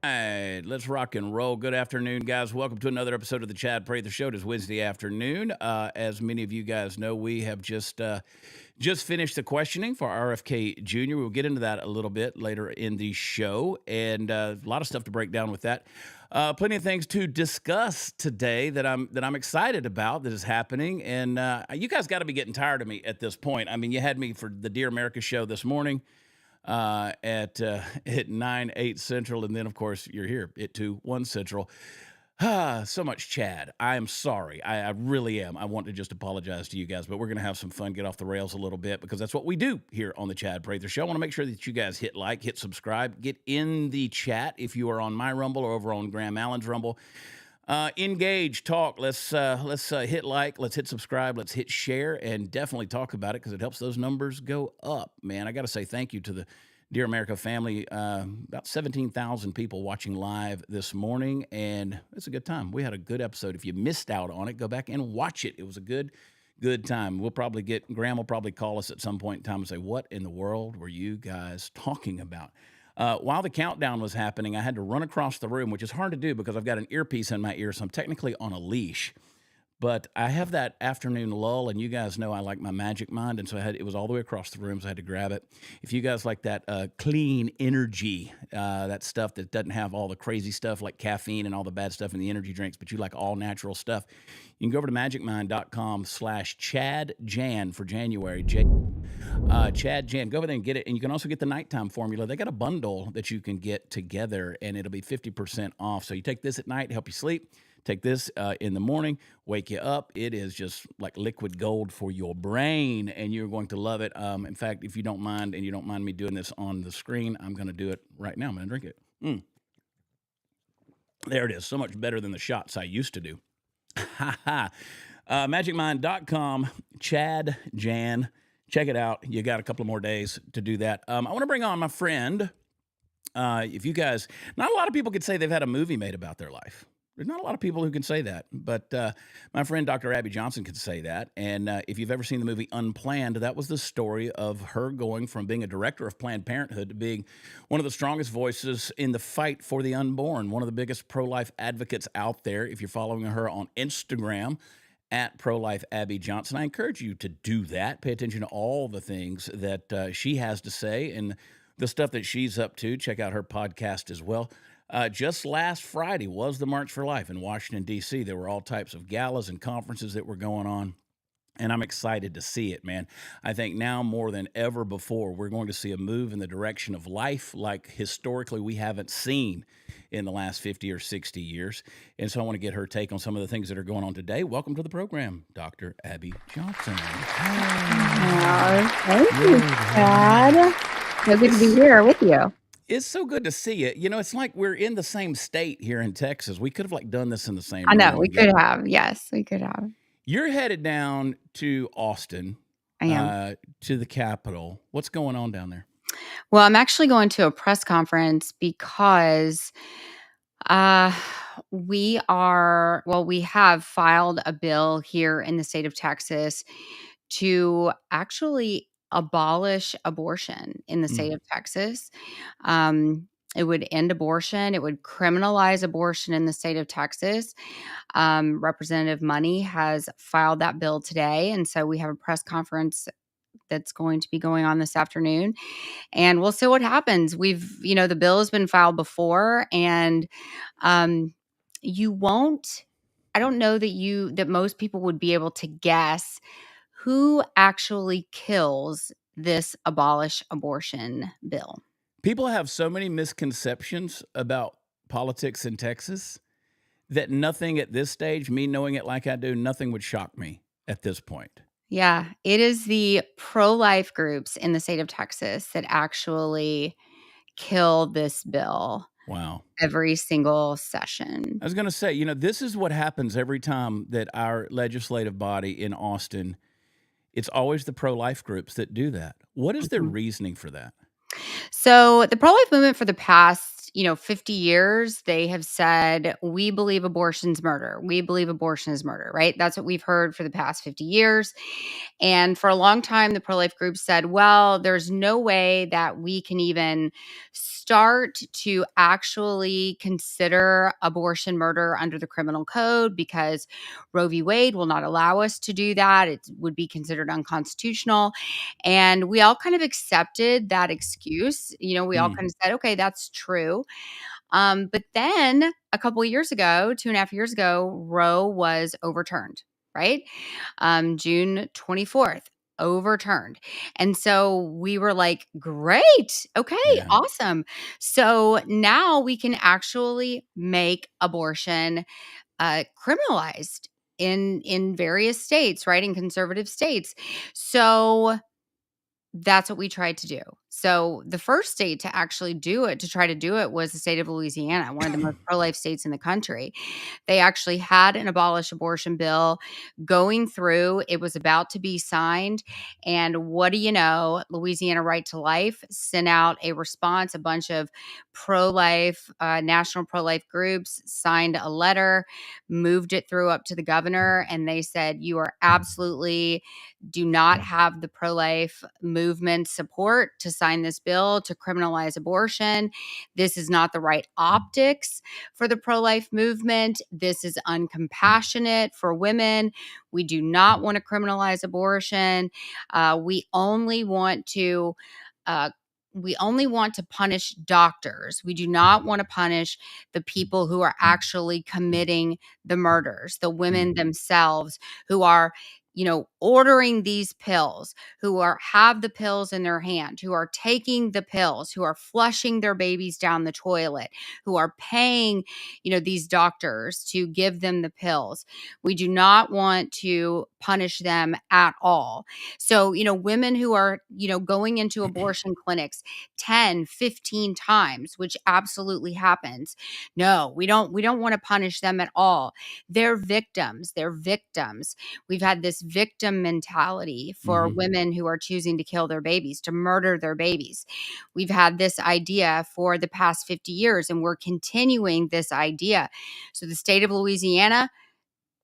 Right, let's rock and roll. Good afternoon, guys. Welcome to another episode of the Chad Prather Show. It is Wednesday afternoon. As many of you guys know, we have just finished the questioning for RFK Jr. We'll get into that a little bit later in the show, and a lot of stuff to break down with that. Plenty of things to discuss today that I'm excited about that is happening, and you guys got to be getting tired of me at this point. I mean, you had me for the Dear America show this morning at 9, 8 Central, and then of course you're here at 2, 1 Central. So much Chad. I am sorry. I really am. I want to just apologize to you guys, but we're going to have some fun, get off the rails a little bit, because that's what we do here on the Chad Prather Show. I want to make sure that you guys hit like, hit subscribe, get in the chat if you are on my Rumble or over on Graham Allen's Rumble. Engage, talk. Let's hit like, let's hit subscribe, let's hit share, and definitely talk about it because it helps those numbers go up. Man, I got to say thank you to the Dear America family. About 17,000 people watching live this morning, and it's a good time. We had a good episode. If you missed out on it, go back and watch it. It was a good time. Graham will probably call us at some point in time and say, "What in the world were you guys talking about?" While the countdown was happening, I had to run across the room, which is hard to do because I've got an earpiece in my ear, so I'm technically on a leash. But I have that afternoon lull, and you guys know I like my Magic Mind, and so it was all the way across the room, so I had to grab it. If you guys like that clean energy, that stuff that doesn't have all the crazy stuff like caffeine and all the bad stuff in the energy drinks, but you like all natural stuff, you can go over to magicmind.com/ChadJan for January. Chad Jan, go over there and get it. And you can also get the nighttime formula. They got a bundle that you can get together, and it'll be 50% off. So you take this at night, help you sleep. Take this in the morning, wake you up. It is just like liquid gold for your brain, and you're going to love it. In fact, if you don't mind, and you don't mind me doing this on the screen, I'm going to do it right now. I'm going to drink it. There it is. So much better than the shots I used to do. Magicmind.com, Chad Jan. Check it out. You got a couple of more days to do that. I want to bring on my friend. If you guys, not a lot of people could say they've had a movie made about their life. There's not a lot of people who can say that, but my friend Dr. Abby Johnson could say that. And if you've ever seen the movie Unplanned, that was the story of her going from being a director of Planned Parenthood to being one of the strongest voices in the fight for the unborn, one of the biggest pro-life advocates out there. If you're following her on Instagram, at Pro-Life Abby Johnson. I encourage you to do that. Pay attention to all the things that she has to say and the stuff that she's up to. Check out her podcast as well. Just last Friday was the March for Life in Washington, D.C. There were all types of galas and conferences that were going on, and I'm excited to see it, man. I think now more than ever before, we're going to see a move in the direction of life like historically we haven't seen in the last 50 or 60 years. And so I want to get her take on some of the things that are going on today. Welcome to the program, Dr. Abby Johnson. Thank you, Chad. So good to be here with you. It's so good to see you. You know, it's like we're in the same state here in Texas. We could have done this in the same I know, room. we could have. Yes, we could have. You're headed down to Austin. I am. To the Capitol. What's going on down there? Well, I'm actually going to a press conference because we have filed a bill here in the state of Texas to actually abolish abortion in the state of Texas. It would end abortion. It would criminalize abortion in the state of Texas. Representative Money has filed that bill today. And so we have a press conference that's going to be going on this afternoon, and we'll see what happens. The bill has been filed before, and I don't know that most people would be able to guess who actually kills this abolish abortion bill. People have so many misconceptions about politics in Texas that nothing at this stage, me knowing it like I do, nothing would shock me at this point. Yeah, it is the pro-life groups in the state of Texas that actually kill this bill. Wow. Every single session. I was going to say, this is what happens every time that our legislative body in Austin, it's always the pro-life groups that do that. What is their reasoning for that? So the pro-life movement for the past 50 years, they have said, we believe abortion's murder. We believe abortion is murder, right? That's what we've heard for the past 50 years. And for a long time, the pro life group said, well, there's no way that we can even start to actually consider abortion murder under the criminal code because Roe v. Wade will not allow us to do that. It would be considered unconstitutional. And we all kind of accepted that excuse. We all Mm, kind of said, okay, that's true. But then a couple of years ago, 2.5 years ago, Roe was overturned, right? June 24th, overturned. And so we were like, great. Okay, yeah. awesome. So now we can actually make abortion criminalized in various states, right? In conservative states. So that's what we tried to do. So the first state to actually do it, to try to do it, was the state of Louisiana, one of the most pro-life states in the country. They actually had an abolish abortion bill going through. It was about to be signed. And what do you know? Louisiana Right to Life sent out a response. A bunch of pro-life, national pro-life groups signed a letter, moved it through up to the governor, and they said, you are absolutely do not have the pro-life movement support to sign this bill to criminalize abortion. This is not the right optics for the pro-life movement. This is uncompassionate for women. We do not want to criminalize abortion. We only want to uh, punish doctors. We do not want to punish the people who are actually committing the murders, the women themselves who are ordering these pills, who have the pills in their hand, who are taking the pills, who are flushing their babies down the toilet, who are paying, these doctors to give them the pills. We do not want to punish them at all. So, women who are, going into abortion clinics 10, 15 times, which absolutely happens. No, we don't want to punish them at all. They're victims. They're victims. We've had this victim mentality for Hmm. women who are choosing to kill their babies, to murder their babies. We've had this idea for the past 50 years, and we're continuing this idea. So the state of Louisiana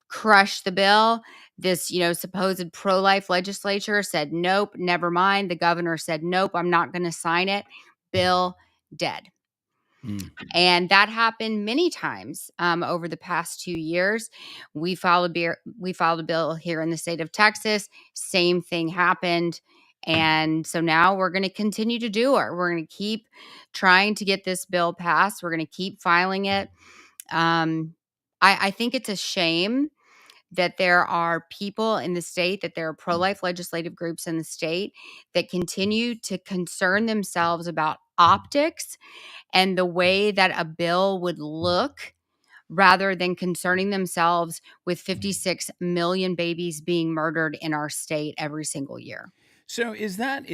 crushed the bill. This, supposed pro-life legislature said, nope, never mind. The governor said, nope, I'm not going to sign it. Bill dead. Mm. And that happened many times over the past 2 years. We filed a bill here in the state of Texas. Same thing happened. And so now we're going to continue to do it. We're going to keep trying to get this bill passed. We're going to keep filing it. I think it's a shame that there are people in the state, that there are pro-life legislative groups in the state that continue to concern themselves about optics and the way that a bill would look rather than concerning themselves with 56 million babies being murdered in our state every single year. So is that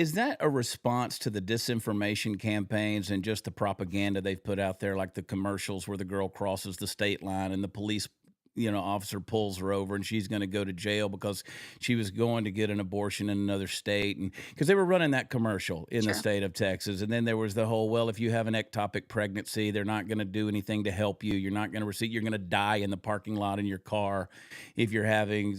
a response to the disinformation campaigns and just the propaganda they've put out there, like the commercials where the girl crosses the state line and the police, officer pulls her over and she's going to go to jail because she was going to get an abortion in another state, and because they were running that commercial in the Sure. state of Texas, and then there was the whole, well, if you have an ectopic pregnancy, they're not going to do anything to help you. You're not going to receive. You're going to die in the parking lot in your car if you're having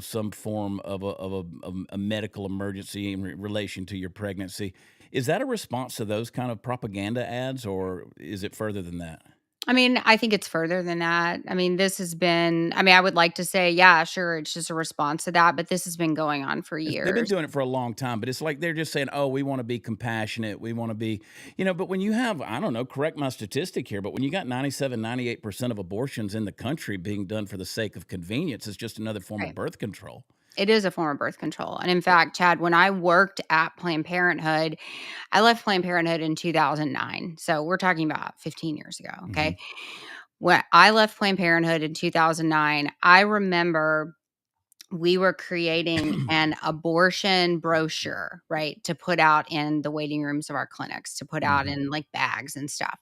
some form of a medical emergency in relation to your pregnancy. Is that a response to those kind of propaganda ads, or is it further than that? I mean, I think it's further than that. I mean, I would like to say, yeah, sure, it's just a response to that, but this has been going on for They've been years. doing it for a long time, but it's like they're just saying, "Oh, we want to be compassionate. We want to be, But when you have, I don't know, correct my statistic here, but when you got 97, 98% of abortions in the country being done for the sake of convenience, it's just another form of Right. birth control. It is a form of birth control. And in fact, Chad, when I worked at Planned Parenthood, I left Planned Parenthood in 2009. So we're talking about 15 years ago. Hmm. Okay. When I left Planned Parenthood in 2009, I remember we were creating an abortion brochure, right, to put out in the waiting rooms of our clinics, to put out Hmm. in like bags and stuff.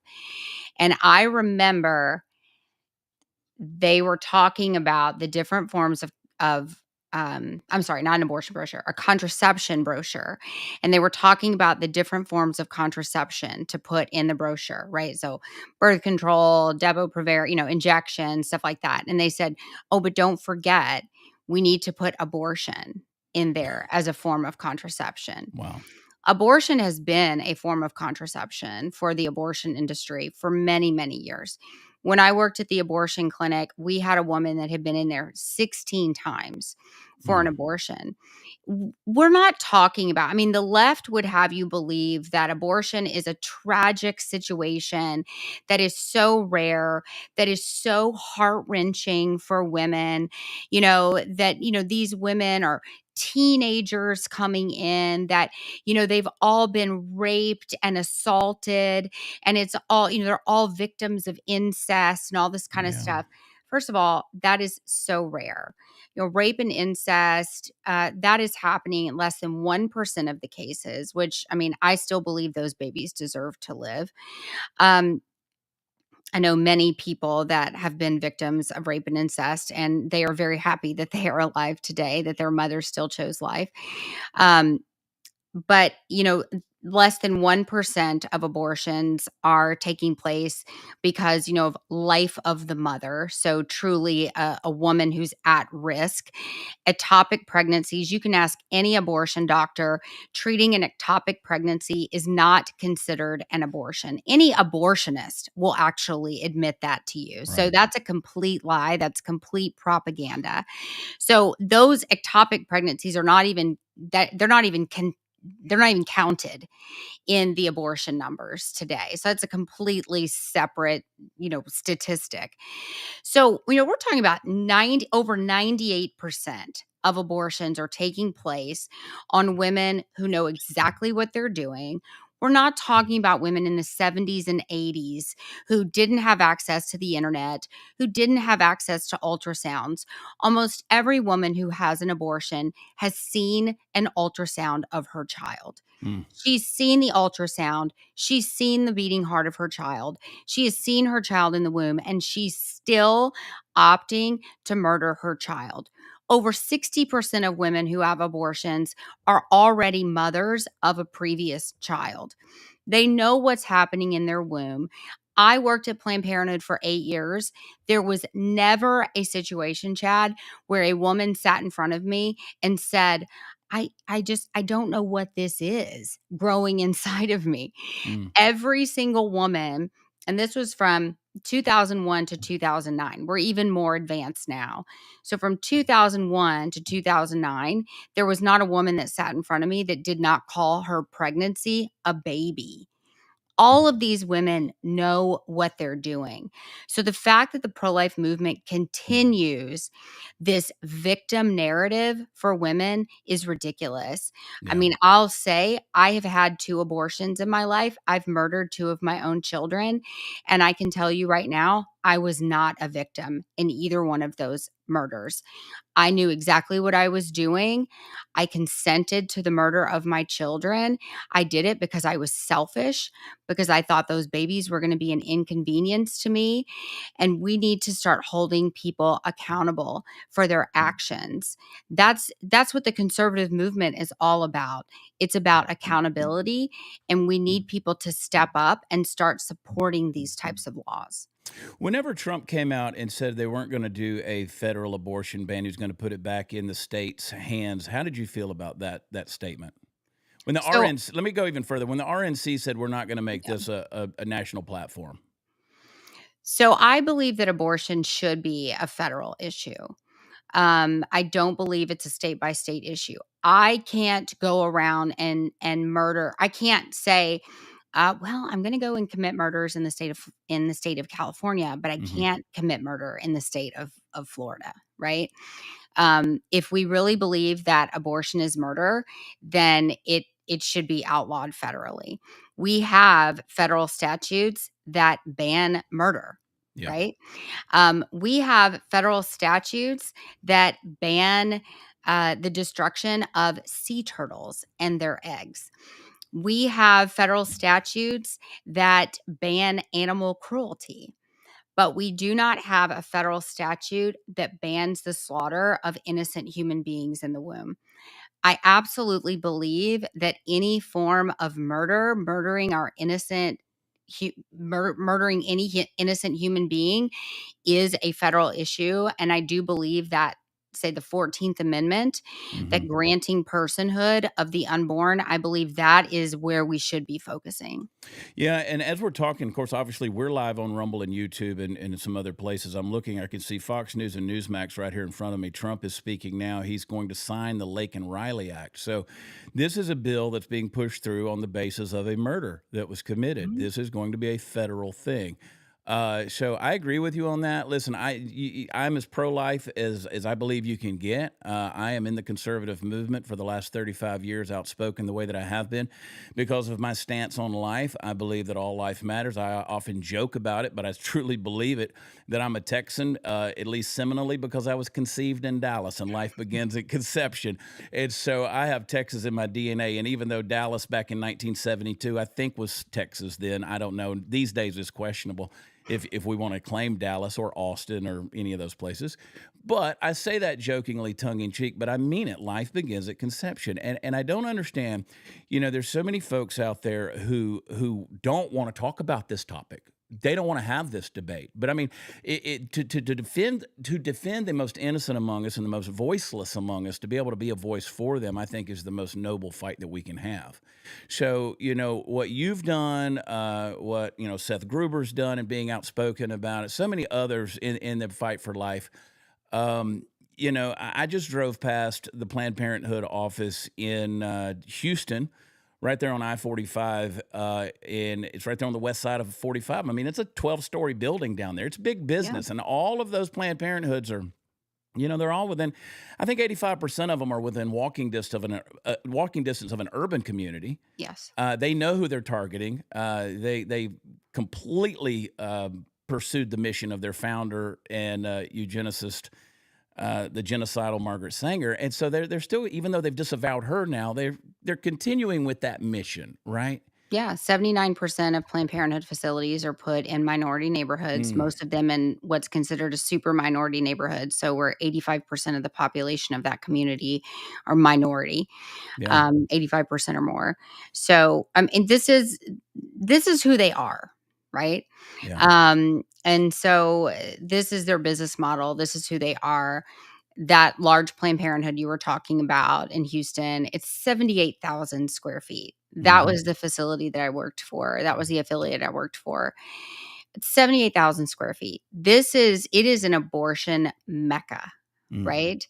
And I remember they were talking about the different forms of I'm sorry, not an abortion brochure, a contraception brochure. And they were talking about the different forms of contraception to put in the brochure, right? So birth control, Depo-Provera, injection, stuff like that. And they said, oh, but don't forget, we need to put abortion in there as a form of contraception. Wow. Abortion has been a form of contraception for the abortion industry for many, many years. When I worked at the abortion clinic, we had a woman that had been in there 16 times for an Mm. abortion. We're not talking about, I mean, the left would have you believe that abortion is a tragic situation that is so rare, that is so heart wrenching for women, that, these women are teenagers coming in that they've all been raped and assaulted, and it's all, they're all victims of incest and all this kind of Yeah. stuff. First of all, that is so rare. Rape and incest, that is happening in less than 1% of the cases, which, I mean, I still believe those babies deserve to live. Um, I know many people that have been victims of rape and incest, and they are very happy that they are alive today, that their mother still chose life. Um, but, less than 1% of abortions are taking place because, of life of the mother. So truly a woman who's at risk. Ectopic pregnancies, you can ask any abortion doctor, treating an ectopic pregnancy is not considered an abortion. Any abortionist will actually admit that to you. So Right. that's a complete lie. That's complete propaganda. So those ectopic pregnancies are not even that they're not even counted in the abortion numbers today. So that's a completely separate, statistic. So, we're talking about over 98% of abortions are taking place on women who know exactly what they're doing. We're not talking about women in the 70s and 80s who didn't have access to the internet, who didn't have access to ultrasounds. Almost every woman who has an abortion has seen an ultrasound of her child. Mm. She's seen the ultrasound. She's seen the beating heart of her child. She has seen her child in the womb, and she's still opting to murder her child. Over 60% of women who have abortions are already mothers of a previous child. They know what's happening in their womb. I worked at Planned Parenthood for 8 years. There was never a situation, Chad, where a woman sat in front of me and said, I don't know what this is growing inside of me. Mm. Every single woman, and this was from 2001 to 2009. We're even more advanced now. So from 2001 to 2009, there was not a woman that sat in front of me that did not call her pregnancy a baby. All of these women know what they're doing. So the fact that the pro-life movement continues this victim narrative for women is ridiculous. I Yeah. mean, I'll say I have had 2 abortions in my life. I've murdered 2 of my own children, and I can tell you right now, I was not a victim in either one of those murders. I knew exactly what I was doing. I consented to the murder of my children. I did it because I was selfish, because I thought those babies were going to be an inconvenience to me. And we need to start holding people accountable for their actions. That's what the conservative movement is all about. It's about accountability, and we need people to step up and start supporting these types of laws. Whenever Trump came out and said they weren't going to do a federal abortion ban, he was going to put it back in the states' hands. How did you feel about that statement? When the So, RNC, let me go even further. When the RNC said we're not going to make yeah. this a national platform. So I believe that abortion should be a federal issue. I don't believe it's a state by state issue. I can't go around and murder. I can't say, well, I'm going to go and commit murders in the state of California, but I Hmm. can't commit murder in the state of Florida, right? If we really believe that abortion is murder, then it should be outlawed federally. We have federal statutes that ban murder, Yeah. right? We have federal statutes that ban the destruction of sea turtles and their eggs. We have federal statutes that ban animal cruelty. but we do not have a federal statute that bans the slaughter of innocent human beings in the womb. I absolutely believe that any form of murdering our innocent, murdering any innocent human being is a federal issue. And I do believe that, say, the 14th Amendment, that Mhm. granting personhood of the unborn, I believe that is where we should be focusing. Yeah, and as we're talking, of course, obviously we're live on Rumble and YouTube and some other places. I'm looking, I can see Fox News and Newsmax right here in front of me. Trump is speaking now. He's going to sign the Lake and Riley Act. So this is a bill that's being pushed through on the basis of a murder that was committed. Mhm. This is going to be a federal thing. So I agree with you on that. Listen, I'm as pro-life as I believe you can get. I am in the conservative movement for the last 35 years, outspoken the way that I have been because of my stance on life. I believe that all life matters. I often joke about it, but I truly believe it, that I'm a Texan, at least seminally, because I was conceived in Dallas and life begins at conception. And so I have Texas in my DNA. And even though Dallas back in 1972, I think was Texas then, I don't know. These days it's questionable if we want to claim Dallas or Austin or any of those places. But I say that jokingly, tongue in cheek, but I mean it. Life begins at conception. And I don't understand, there's so many folks out there who don't want to talk about this topic. They don't want to have this debate. But I mean, to defend the most innocent among us and the most voiceless among us, to be able to be a voice for them, I think is the most noble fight that we can have. So, what you've done, what, Seth Gruber's done and being outspoken about it, so many others in the fight for life. I just drove past the Planned Parenthood office in Houston, right there on I-45, and it's right there on the west side of 45. I mean, it's a 12-story building down there. It's big Yeah. business, and all of those Planned Parenthoods are, they're all within. I think 85% of them are within walking distance of an urban community. Yes. They know who they're targeting. They completely pursued the mission of their founder and eugenicist, the genocidal Margaret Sanger, and so they're still, even though they've disavowed her now, they're continuing with that mission, right? Yeah, 79% of Planned Parenthood facilities are put in minority neighborhoods, Mm, most of them in what's considered a super minority neighborhood. So we're 85% of the population of that community are minority, yeah, 85% or more. So, and this is who they are, right? yeah. And so this is their business model. This is who they are. That large Planned Parenthood you were talking about in Houston, it's 78,000 square feet. That Hmm. was the facility that I worked for. That was the affiliate I worked for. It's 78,000 square feet. It is an abortion mecca, Mm, right?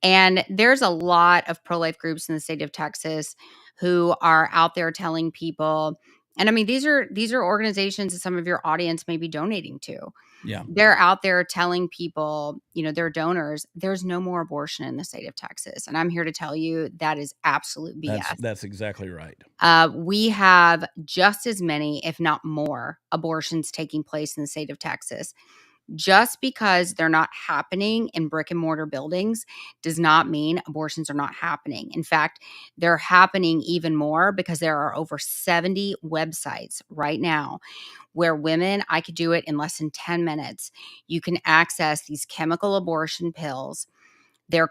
And there's a lot of pro-life groups in the state of Texas who are out there telling people, and I mean, these are organizations that some of your audience may be donating to. yeah, They're out there telling people, their donors, there's no more abortion in the state of Texas. And I'm here to tell you that is absolute that's BS. that's exactly right. We have just as many, if not more, abortions taking place in the state of Texas. Just because they're not happening in brick and mortar buildings does not mean abortions are not happening. In fact, they're happening even more because there are over 70 websites right now where women, I could do it in less than 10 minutes. You can access these chemical abortion pills. They're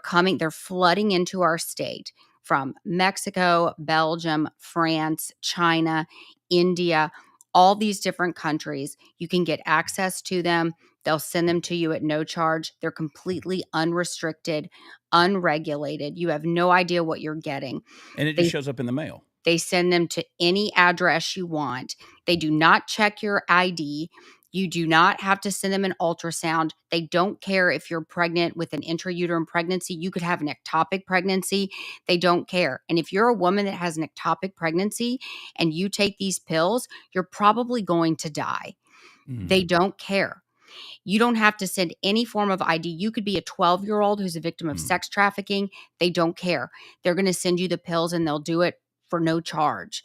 flooding into our state from Mexico, Belgium, France, China, India, all these different countries. You can get access to them. They'll send them to you at no charge. They're completely unrestricted, unregulated. You have no idea what you're getting. And it just They shows up in the mail. they send them to any address you want. They do not check your ID. You do not have to send them an ultrasound. They don't care if you're pregnant with an intrauterine pregnancy. You could have an ectopic pregnancy. They don't care. And if you're a woman that has an ectopic pregnancy and you take these pills, you're probably going to die. Mm, They don't care. You don't have to send any form of ID. You could be a 12-year-old who's a victim of mm. sex trafficking. They don't care. They're going to send you the pills and they'll do it for no charge.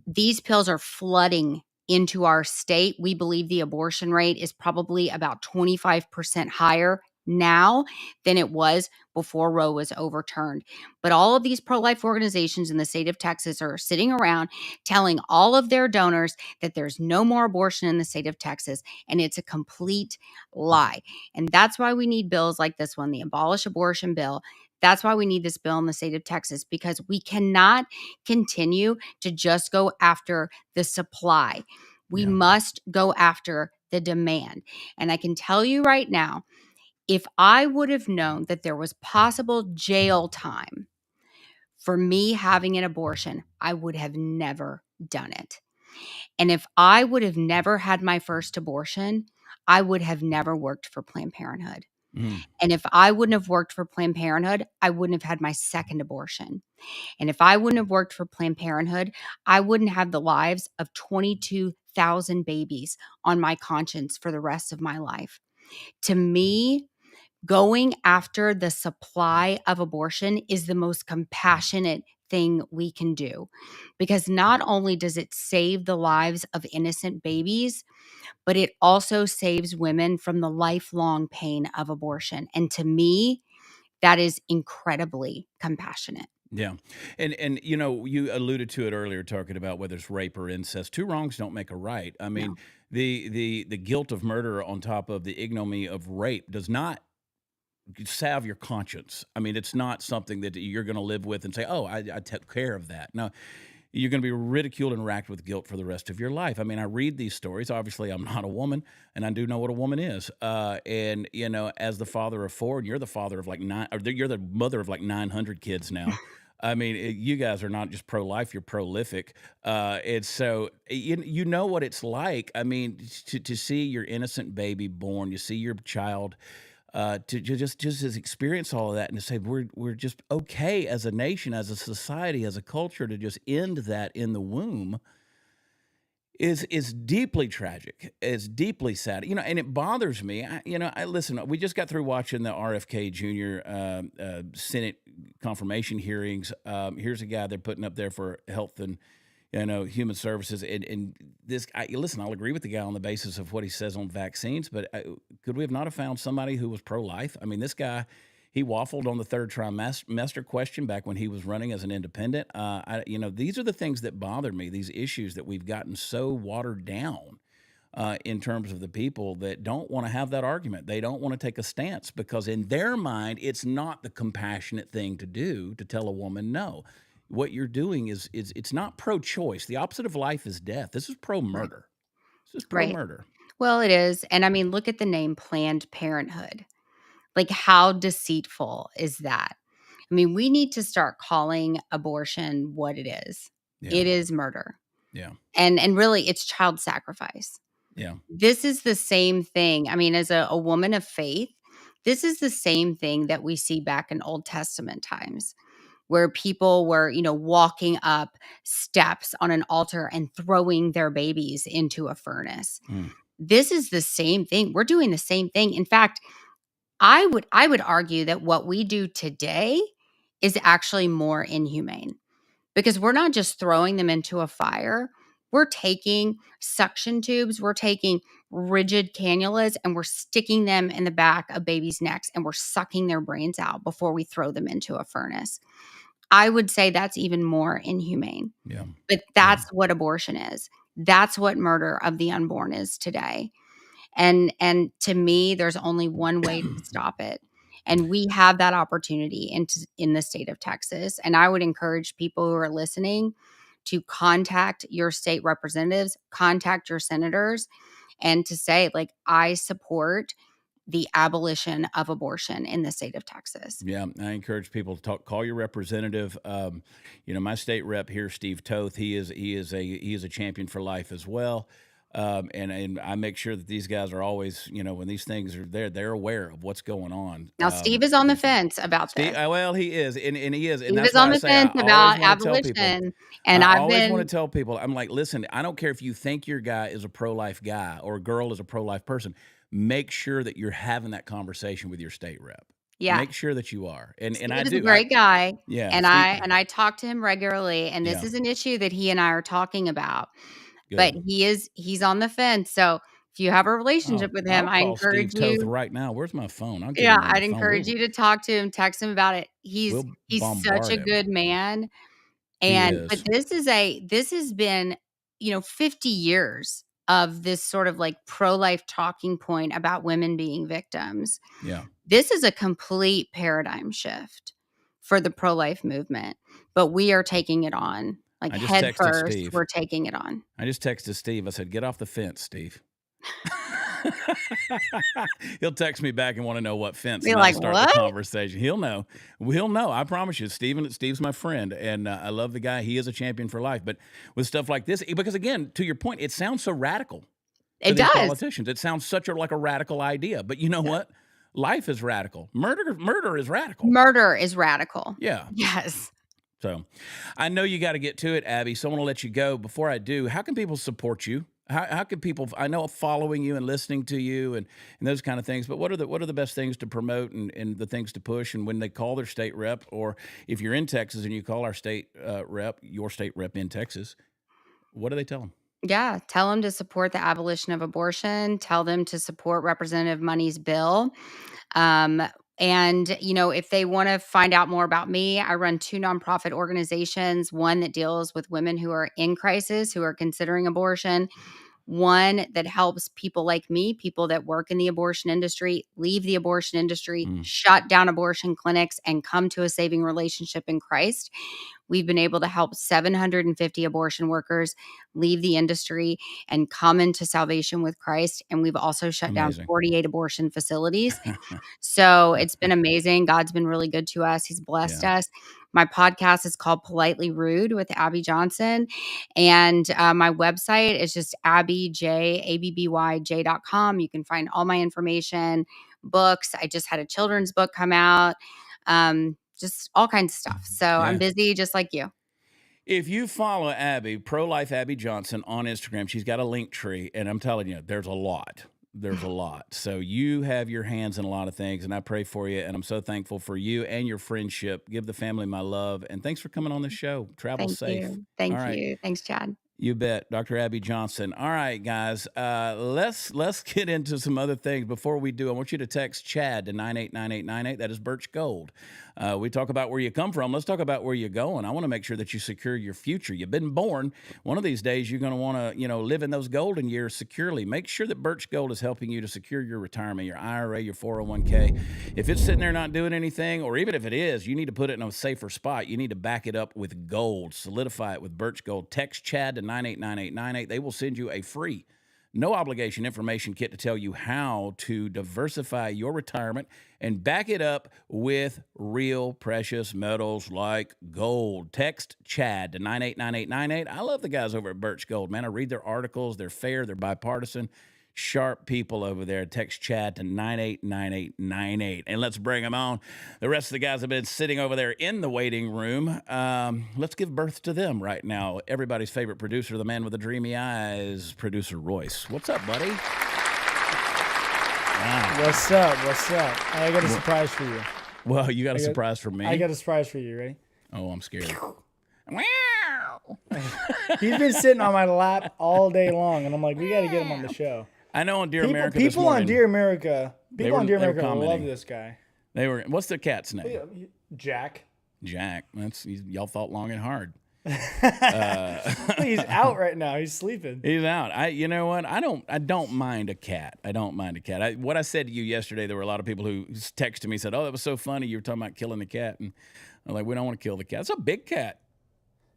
These pills are flooding into our state. We believe the abortion rate is probably about 25% higher now than it was before Roe was overturned. But all of these pro-life organizations in the state of Texas are sitting around telling all of their donors that there's no more abortion in the state of Texas, and it's a complete lie. And that's why we need bills like this one, the abolish abortion bill. That's why we need this bill in the state of Texas, because we cannot continue to just go after the supply. We Yeah. must go after the demand. And I can tell you right now, if I would have known that there was possible jail time for me having an abortion, I would have never done it. And if I would have never had my first abortion, I would have never worked for Planned Parenthood. Mm. And if I wouldn't have worked for Planned Parenthood, I wouldn't have had my second abortion. And if I wouldn't have worked for Planned Parenthood, I wouldn't have the lives of 22,000 babies on my conscience for the rest of my life. To me, going after the supply of abortion is the most compassionate thing we can do, because not only does it save the lives of innocent babies, but it also saves women from the lifelong pain of abortion. And to me, that is incredibly compassionate. Yeah. And you alluded to it earlier talking about whether it's rape or incest. Two wrongs don't make a right. I mean, No. the guilt of murder on top of the ignominy of rape does not salve your conscience. I mean, it's not something that you're going to live with and say, "Oh, I took care of that." No, you're going to be ridiculed and racked with guilt for the rest of your life. I mean, I read these stories. Obviously, I'm not a woman, and I do know what a woman is. And as the father of four, and you're the father of like nine, or you're the mother of like 900 kids now. I mean, you guys are not just pro-life; you're prolific. And so you know what it's like. I mean, to see your innocent baby born, you see your child to just experience all of that and to say we're just okay as a nation, as a society, as a culture to just end that in the womb is deeply tragic. It's deeply sad, and it bothers me. I listen. We just got through watching the RFK Jr. Senate confirmation hearings. Here's a guy they're putting up there for health and human services, and this. Listen, I'll agree with the guy on the basis of what he says on vaccines, but could we have not have found somebody who was pro-life? I mean, this guy, he waffled on the third trimester question back when he was running as an independent. These are the things that bother me. These issues that we've gotten so watered down. In terms of the people that don't want to have that argument. They don't want to take a stance because in their mind, it's not the compassionate thing to do to tell a woman no. What you're doing is it's not pro-choice. The opposite of life is death. This is Right. pro-murder. This is Right. pro-murder. Well, it is. And I mean, look at the name Planned Parenthood. Like, how deceitful is that? I mean, we need to start calling abortion what it is. Yeah. It is murder. Yeah. And really, it's child sacrifice. Yeah. This is the same thing. I mean, as a woman of faith, this is the same thing that we see back in Old Testament times, where people were, walking up steps on an altar and throwing their babies into a furnace. Mm. This is the same thing. We're doing the same thing. In fact, I would argue that what we do today is actually more inhumane, because we're not just throwing them into a fire. We're taking suction tubes, we're taking rigid cannulas, and we're sticking them in the back of babies' necks, and we're sucking their brains out before we throw them into a furnace. I would say that's even more inhumane. Yeah. But Yeah. that's what abortion is. That's what murder of the unborn is today. And to me, there's only one way to stop it. And we have that opportunity in the state of Texas. And I would encourage people who are listening to contact your state representatives, contact your senators, and to say, like, I support the abolition of abortion in the state of Texas. Yeah, I encourage people to call your representative. My state rep here, Steve Toth, he is a champion for life as well. And I make sure that these guys are always, when these things are there, they're aware of what's going on. Now, Steve is on the Because fence about Steve, this. well, he is, and he is, and Steve that's is why on I the say I fence always about want to tell people. abolition. I And I've always want to been, tell people, I'm like, listen, I don't care if you think your guy is a pro-life guy or a girl is a pro-life person. Make sure that you're having that conversation with your state rep. yeah, Make sure that you are, and I Steve is a do. great guy, Yeah, and Steve. I talk to him regularly, and this Yeah, is an issue that he and I are talking about, but good. he's on the fence. So if you have a relationship with him, I'll I call encourage Steve Toth you. right now. Where's my phone? I'll get Yeah, him on the I'd phone. encourage you to talk to him, text him about it. He's We'll such bombard a him. good man. He But is. this has been, 50 years of this sort of like pro-life talking point about women being victims. Yeah. This is a complete paradigm shift for the pro-life movement, but we are taking it on. Like I just head texted first, Steve. we're taking it on. I said, get off the fence, Steve. He'll text me back and want to know what fence, Be and that'll like, start the "What?" conversation. He'll know. He'll know. I promise you. Steve's my friend, and I love the guy. He is a champion for life. But with stuff like this, because again, to your point, it sounds so radical to It these does. politicians. It sounds such like a radical idea. But you know what? Life is radical. Murder is radical. Murder is radical. Yeah. Yes. So I know you got to get to it, Abby. So I want to let you go. Before I do, how can people support you? How can people, I know, following you and listening to you and those kind of things, but what are the best things to promote and the things to push? And when they call their state rep, or if you're in Texas and you call our state rep, your state rep in Texas, what do they tell them? Yeah, tell them to support the abolition of abortion. Tell them to support Representative Money's bill. And, if they want to find out more about me, I run 2 nonprofit organizations, one that deals with women who are in crisis, who are considering abortion, one that helps people like me, people that work in the abortion industry, leave the abortion industry, Mm, shut down abortion clinics, and come to a saving relationship in Christ. We've been able to help 750 abortion workers leave the industry and come into salvation with Christ. And we've also shut down amazing. 48 abortion facilities. So it's been amazing. God's been really good to us. He's blessed Yeah. us. My podcast is called Politely Rude with Abby Johnson. And my website is just abbyj.com. You can find all my information, books. I just had a children's book come out, just all kinds of stuff. So I'm Yeah. busy just like you. If you follow Abby, Pro-Life Abby Johnson on Instagram, she's got a link tree, and I'm telling you, there's a lot. There's a lot. So you have your hands in a lot of things, and I pray for you, and I'm so thankful for you and your friendship. Give the family my love, and thanks for coming on the show. Travel Thank safe. you. All Thank right. you. Thanks, Chad. You bet, Dr. Abby Johnson. All right, guys, let's get into some other things. Before we do, I want you to text Chad to 989898. That is Birch Gold. We talk about where you come from. Let's talk about where you're going. I want to make sure that you secure your future. You've been born. One of these days, you're going to want to, live in those golden years securely. Make sure that Birch Gold is helping you to secure your retirement, your IRA, your 401k. If it's sitting there not doing anything, or even if it is, you need to put it in a safer spot. You need to back it up with gold. Solidify it with Birch Gold. Text Chad to 989898. They will send you a free, no obligation information kit to tell you how to diversify your retirement and back it up with real precious metals like gold. Text Chad to 989898. I love the guys over at Birch Gold, man. I read their articles. They're fair. They're bipartisan. Sharp people over there. Text Chad to 989898. And let's bring them on. The rest of the guys have been sitting over there in the waiting room. Let's give birth to them right now. Everybody's favorite producer, the man with the dreamy eyes, producer Royce. What's up, buddy? Wow. What's up? What's up? I got a surprise for you. Well, you got a surprise for me? I got a surprise for you. Ready? Oh, I'm scared. He's been sitting on my lap all day long, and I'm like, we got to get him on the show. I know on Dear America this People morning, on Dear America, they were love commenting. this guy. They were. What's the cat's name? Jack. Jack. Y'all thought long and hard. He's out right now. He's sleeping. He's out. You know what? I don't mind a cat. I don't mind a cat. What I said to you yesterday, there were a lot of people who texted me, said, "Oh, that was so funny. You were talking about killing the cat." And I'm like, we don't want to kill the cat. It's a big cat.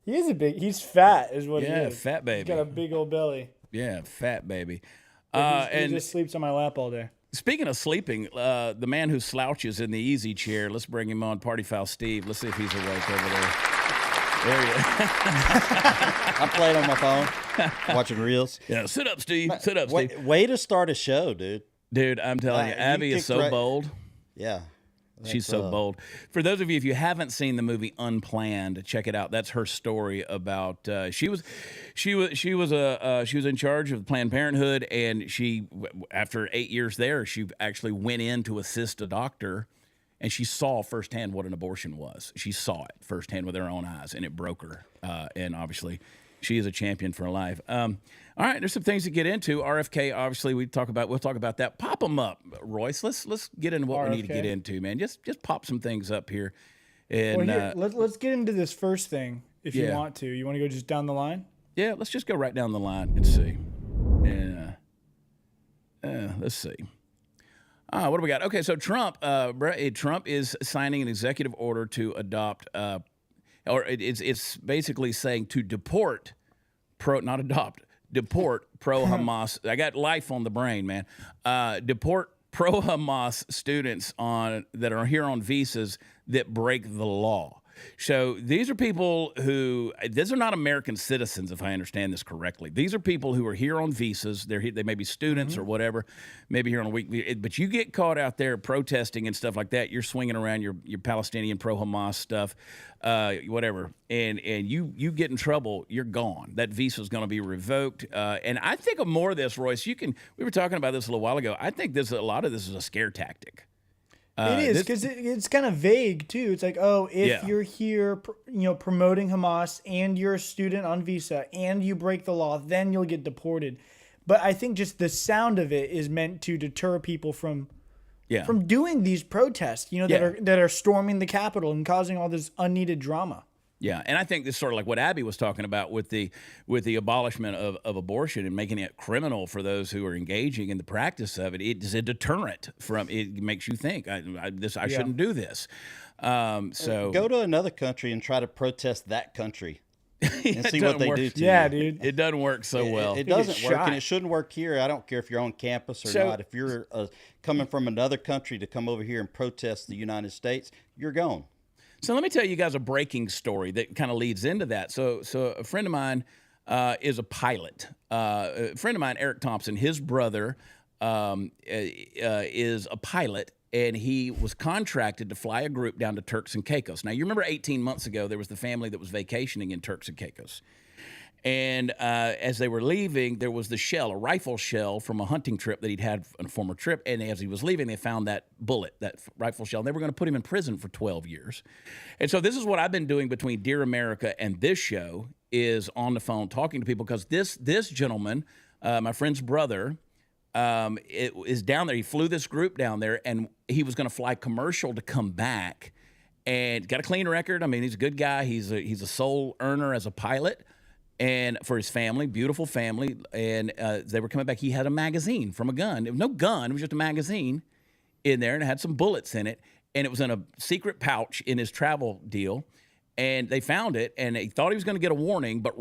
He's fat is what he is. Yeah, fat baby. He's got a big old belly. Yeah, fat baby. He just sleeps on my lap all day. Speaking of sleeping, the man who slouches in the easy chair, let's bring him on, Party Foul Steve. Let's see if he's awake over there. There he is. I played on my phone, watching reels. Yeah, sit up, Steve. Sit up, Steve. Way to start a show, dude. Dude, I'm telling you, Abby is so bold. Yeah. She's so bold. For those of you, if you haven't seen the movie Unplanned, check it out. That's her story about she was in charge of Planned Parenthood, and she, after 8 years there, she actually went in to assist a doctor, and she saw firsthand what an abortion was. She saw it firsthand with her own eyes, and it broke her. And obviously, she is a champion for life. All right, there's some things to get into. RFK, obviously, we'll talk about that. Pop them up, Royce. Let's get into what we need to get RFK? into, man. Just pop some things up here. And Well, here, let's get into this first thing if you Yeah. want to. You want to go just down the line? yeah, let's just go right down the line and see. Let's see. What do we got? Okay, so Trump is signing an executive order to adopt, it's basically saying to deport deport pro-Hamas. I got life on the brain, man. Deport pro-Hamas students that are here on visas that break the law. So these are people these are not American citizens, if I understand this correctly. These are people who are here on visas. They may be students or whatever, maybe here on a week. But you get caught out there protesting and stuff like that. You're swinging around your Palestinian pro-Hamas stuff, whatever, and you get in trouble, you're gone. That visa is going to be revoked. And I think of more of this, Royce. We were talking about this a little while ago. I think a lot of this is a scare tactic. It is because it's kind of vague too. It's like, oh, if you're here, promoting Hamas and you're a student on visa and you break the law, then you'll get deported. But I think just the sound of it is meant to deter people from doing these protests. That are storming the Capitol and causing all this unneeded drama. Yeah, and I think this is sort of like what Abby was talking about with the abolishment of abortion and making it criminal for those who are engaging in the practice of it. It is a deterrent it makes you think I shouldn't do this. So Go to another country and try to protest that country and see what they do to you. Yeah, dude. It doesn't work so well. It doesn't work, shot. and it shouldn't work here. I don't care if you're on campus or not. If you're coming from another country to come over here and protest the United States, you're gone. So let me tell you guys a breaking story that kind of leads into that. So a friend of mine is a pilot. A friend of mine, Eric Thompson, his brother is a pilot, and he was contracted to fly a group down to Turks and Caicos. Now, you remember 18 months ago, there was the family that was vacationing in Turks and Caicos. And as they were leaving, there was a rifle shell from a hunting trip that he'd had on a former trip. And as he was leaving, they found that rifle shell. And they were going to put him in prison for 12 years. And so this is what I've been doing between Dear America and this show is on the phone talking to people because this gentleman, my friend's brother, is down there. He flew this group down there, and he was going to fly commercial to come back. And got a clean record. I mean, he's a good guy. He's a sole earner as a pilot. And for his family, beautiful family, and they were coming back. He had a magazine from a gun. It was no gun. It was just a magazine in there, and it had some bullets in it. And it was in a secret pouch in his travel deal. And they found it, and they thought he was going to get a warning. But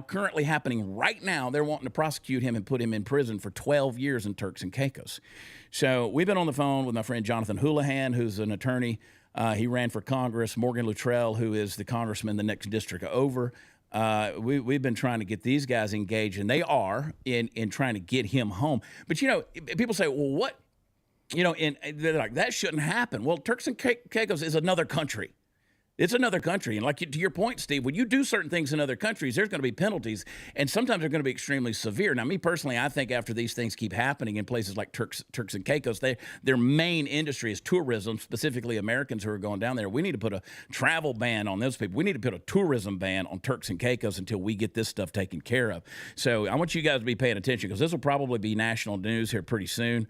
currently happening right now, they're wanting to prosecute him and put him in prison for 12 years in Turks and Caicos. So we've been on the phone with my friend Jonathan Houlihan, who's an attorney. He ran for Congress. Morgan Luttrell, who is the congressman in the next district over. We've been trying to get these guys engaged, and they are in trying to get him home. But people say, well, what? And they're like, that shouldn't happen. Well, Turks and Caicos is another country. It's another country. And like to your point, Steve, when you do certain things in other countries, there's going to be penalties, and sometimes they're going to be extremely severe. Now, me personally, I think after these things keep happening in places like Turks and Caicos, their main industry is tourism, specifically Americans who are going down there. We need to put a travel ban on those people. We need to put a tourism ban on Turks and Caicos until we get this stuff taken care of. So I want you guys to be paying attention because this will probably be national news here pretty soon.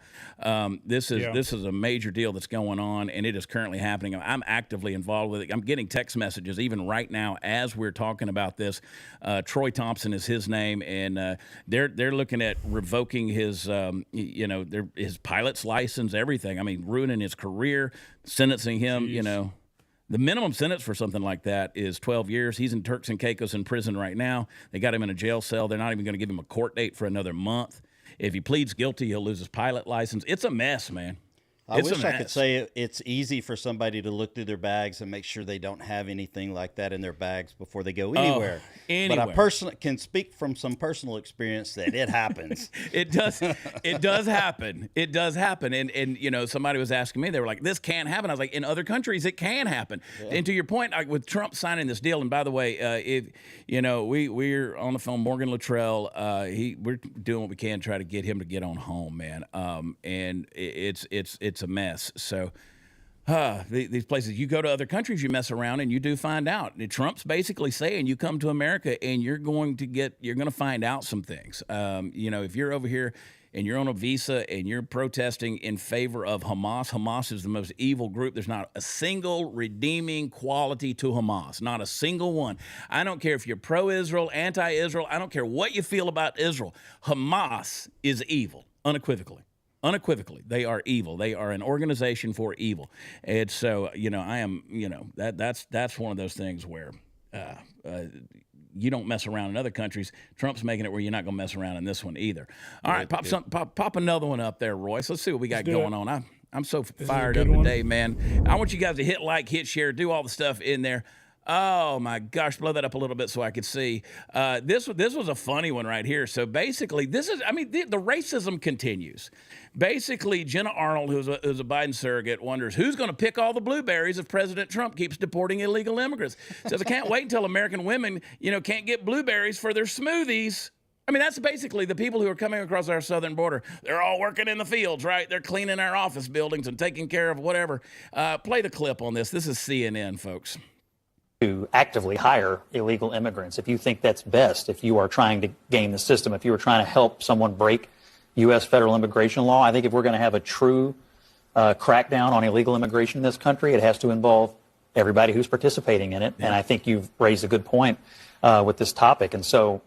This is a major deal that's going on, and it is currently happening. I'm actively involved with it. I'm getting text messages even right now as we're talking about this. Troy Thompson is his name, and they're looking at revoking his his pilot's license, everything. I mean, ruining his career, sentencing him. Jeez. The minimum sentence for something like that is 12 years. He's in Turks and Caicos in prison right now. They got him in a jail cell. They're not even going to give him a court date for another month. If he pleads guilty, he'll lose his pilot license. It's a mess, man. I wish I could say it's easy for somebody to look through their bags and make sure they don't have anything like that in their bags before they go anywhere. But I personally can speak from some personal experience that it happens. It does happen. It does happen. And somebody was asking me, they were like, this can't happen. I was like, in other countries, it can happen. Yeah. And to your point, like with Trump signing this deal, and by the way, we're on the phone, Morgan Luttrell, we're doing what we can to try to get him to get on home, man. And it's a mess. So these places. You go to other countries, you mess around, and you do find out. Trump's basically saying you come to America and you're going to find out some things. If you're over here and you're on a visa and you're protesting in favor of Hamas is the most evil group. There's not a single redeeming quality to Hamas, not a single one. I don't care if you're pro-Israel, anti-Israel. I don't care what you feel about Israel. Hamas is evil, unequivocally. Unequivocally, they are evil. They are an organization for evil. And so, I am, that's one of those things where you don't mess around in other countries. Trump's making it where you're not going to mess around in this one either. All right, pop another one up there, Royce. Let's see what we got going on. I'm so fired up today, man. I want you guys to hit like, hit share, do all the stuff in there. Oh my gosh, blow that up a little bit so I could see. This was a funny one right here. So basically, the racism continues. Basically, Jenna Arnold, who's a Biden surrogate, wonders who's going to pick all the blueberries if President Trump keeps deporting illegal immigrants. Says, I can't wait until American women, can't get blueberries for their smoothies. I mean, that's basically the people who are coming across our southern border. They're all working in the fields, right? They're cleaning our office buildings and taking care of whatever. Play the clip on this. This is CNN, folks. To actively hire illegal immigrants. If you think that's best, if you are trying to game the system, if you are trying to help someone break U.S. federal immigration law, I think if we're going to have a true crackdown on illegal immigration in this country, it has to involve everybody who's participating in it. Yeah. And I think you've raised a good point with this topic. And so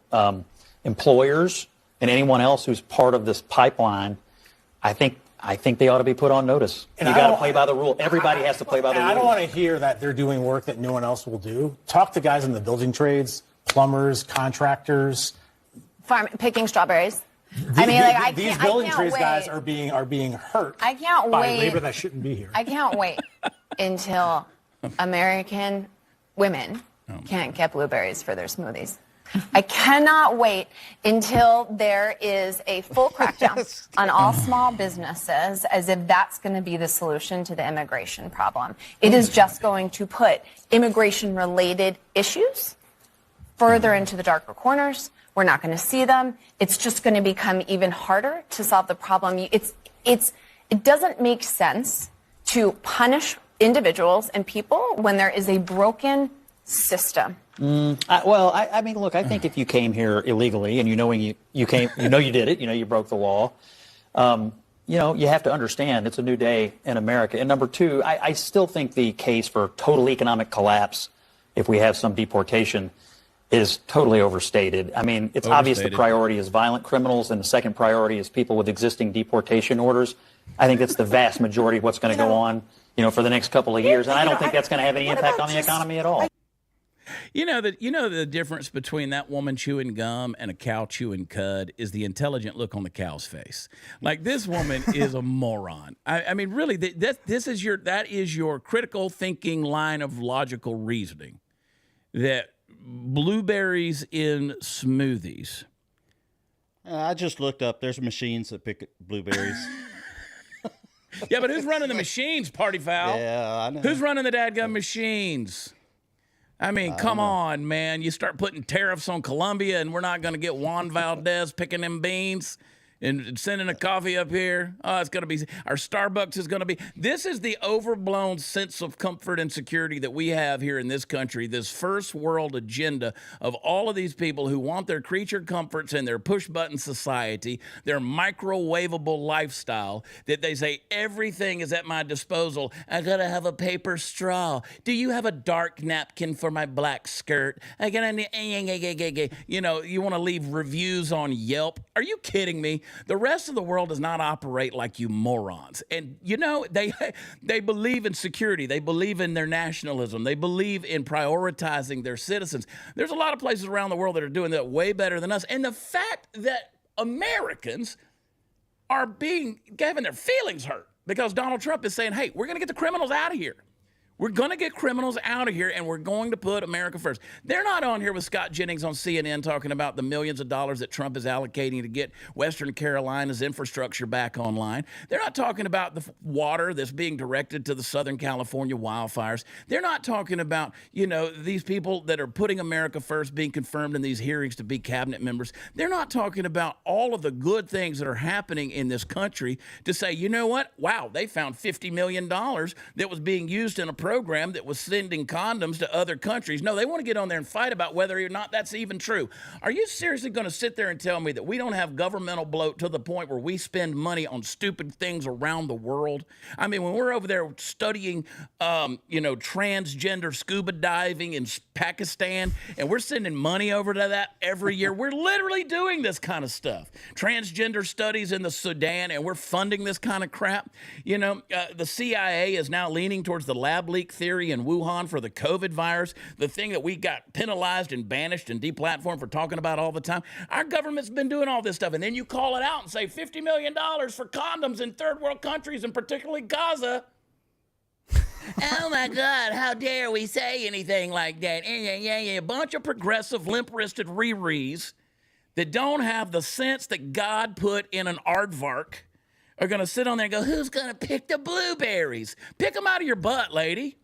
employers and anyone else who's part of this pipeline, I think they ought to be put on notice. And you got to play by the rule. Everybody has to play by the rules. I don't want to hear that they're doing work that no one else will do. Talk to guys in the building trades, plumbers, contractors, picking strawberries. These building trades guys are being hurt. I can't by wait. Labor that shouldn't be here. I can't wait until American women can't get blueberries for their smoothies. I cannot wait until there is a full crackdown on all small businesses, as if that's going to be the solution to the immigration problem. It is just going to put immigration-related issues further into the darker corners. We're not going to see them. It's just going to become even harder to solve the problem. It doesn't make sense to punish individuals and people when there is a broken system. I mean, look, I think if you came here illegally and you did it, you broke the law, you have to understand it's a new day in America. And number two, I still think the case for total economic collapse, if we have some deportation, is totally overstated. I mean, it's obvious the priority is violent criminals and the second priority is people with existing deportation orders. I think that's the vast majority of what's going to go on, for the next couple of years. And I don't think that's going to have any impact on the economy at all. The difference between that woman chewing gum and a cow chewing cud is the intelligent look on the cow's face. Like, this woman is a moron. I mean, really, that is your critical thinking line of logical reasoning. That blueberries in smoothies. I just looked up. There's machines that pick blueberries. Yeah, but who's running the machines, Party Foul? Yeah, I know. Who's running the dadgum machines? I mean, come on, man. You start putting tariffs on Colombia, and we're not going to get Juan Valdez picking them beans and sending a coffee up here. Oh, it's going to be, our Starbucks is going to be. This is the overblown sense of comfort and security that we have here in this country, this first world agenda of all of these people who want their creature comforts and their push-button society, their microwavable lifestyle, that they say everything is at my disposal. I got to have a paper straw. Do you have a dark napkin for my black skirt? I got you want to leave reviews on Yelp? Are you kidding me? The rest of the world does not operate like you morons. And, they believe in security. They believe in their nationalism. They believe in prioritizing their citizens. There's a lot of places around the world that are doing that way better than us. And the fact that Americans are having their feelings hurt because Donald Trump is saying, hey, we're going to get the criminals out of here. We're going to get criminals out of here, and we're going to put America first. They're not on here with Scott Jennings on CNN talking about the millions of dollars that Trump is allocating to get Western Carolina's infrastructure back online. They're not talking about the water that's being directed to the Southern California wildfires. They're not talking about, these people that are putting America first being confirmed in these hearings to be cabinet members. They're not talking about all of the good things that are happening in this country to say, you know what? Wow, they found $50 million that was being used in a program that was sending condoms to other countries. No, they want to get on there and fight about whether or not that's even true. Are you seriously going to sit there and tell me that we don't have governmental bloat to the point where we spend money on stupid things around the world? I mean, when we're over there studying, transgender scuba diving in Pakistan, and we're sending money over to that every year, we're literally doing this kind of stuff. Transgender studies in the Sudan, and we're funding this kind of crap. The CIA is now leaning towards the lab leak theory in Wuhan for the COVID virus, the thing that we got penalized and banished and deplatformed for talking about all the time. Our government's been doing all this stuff, and then you call it out and say $50 million for condoms in third world countries, and particularly Gaza. Oh my God, how dare we say anything like that? A bunch of progressive, limp-wristed Riris that don't have the sense that God put in an aardvark are going to sit on there and go, who's going to pick the blueberries? Pick them out of your butt, lady.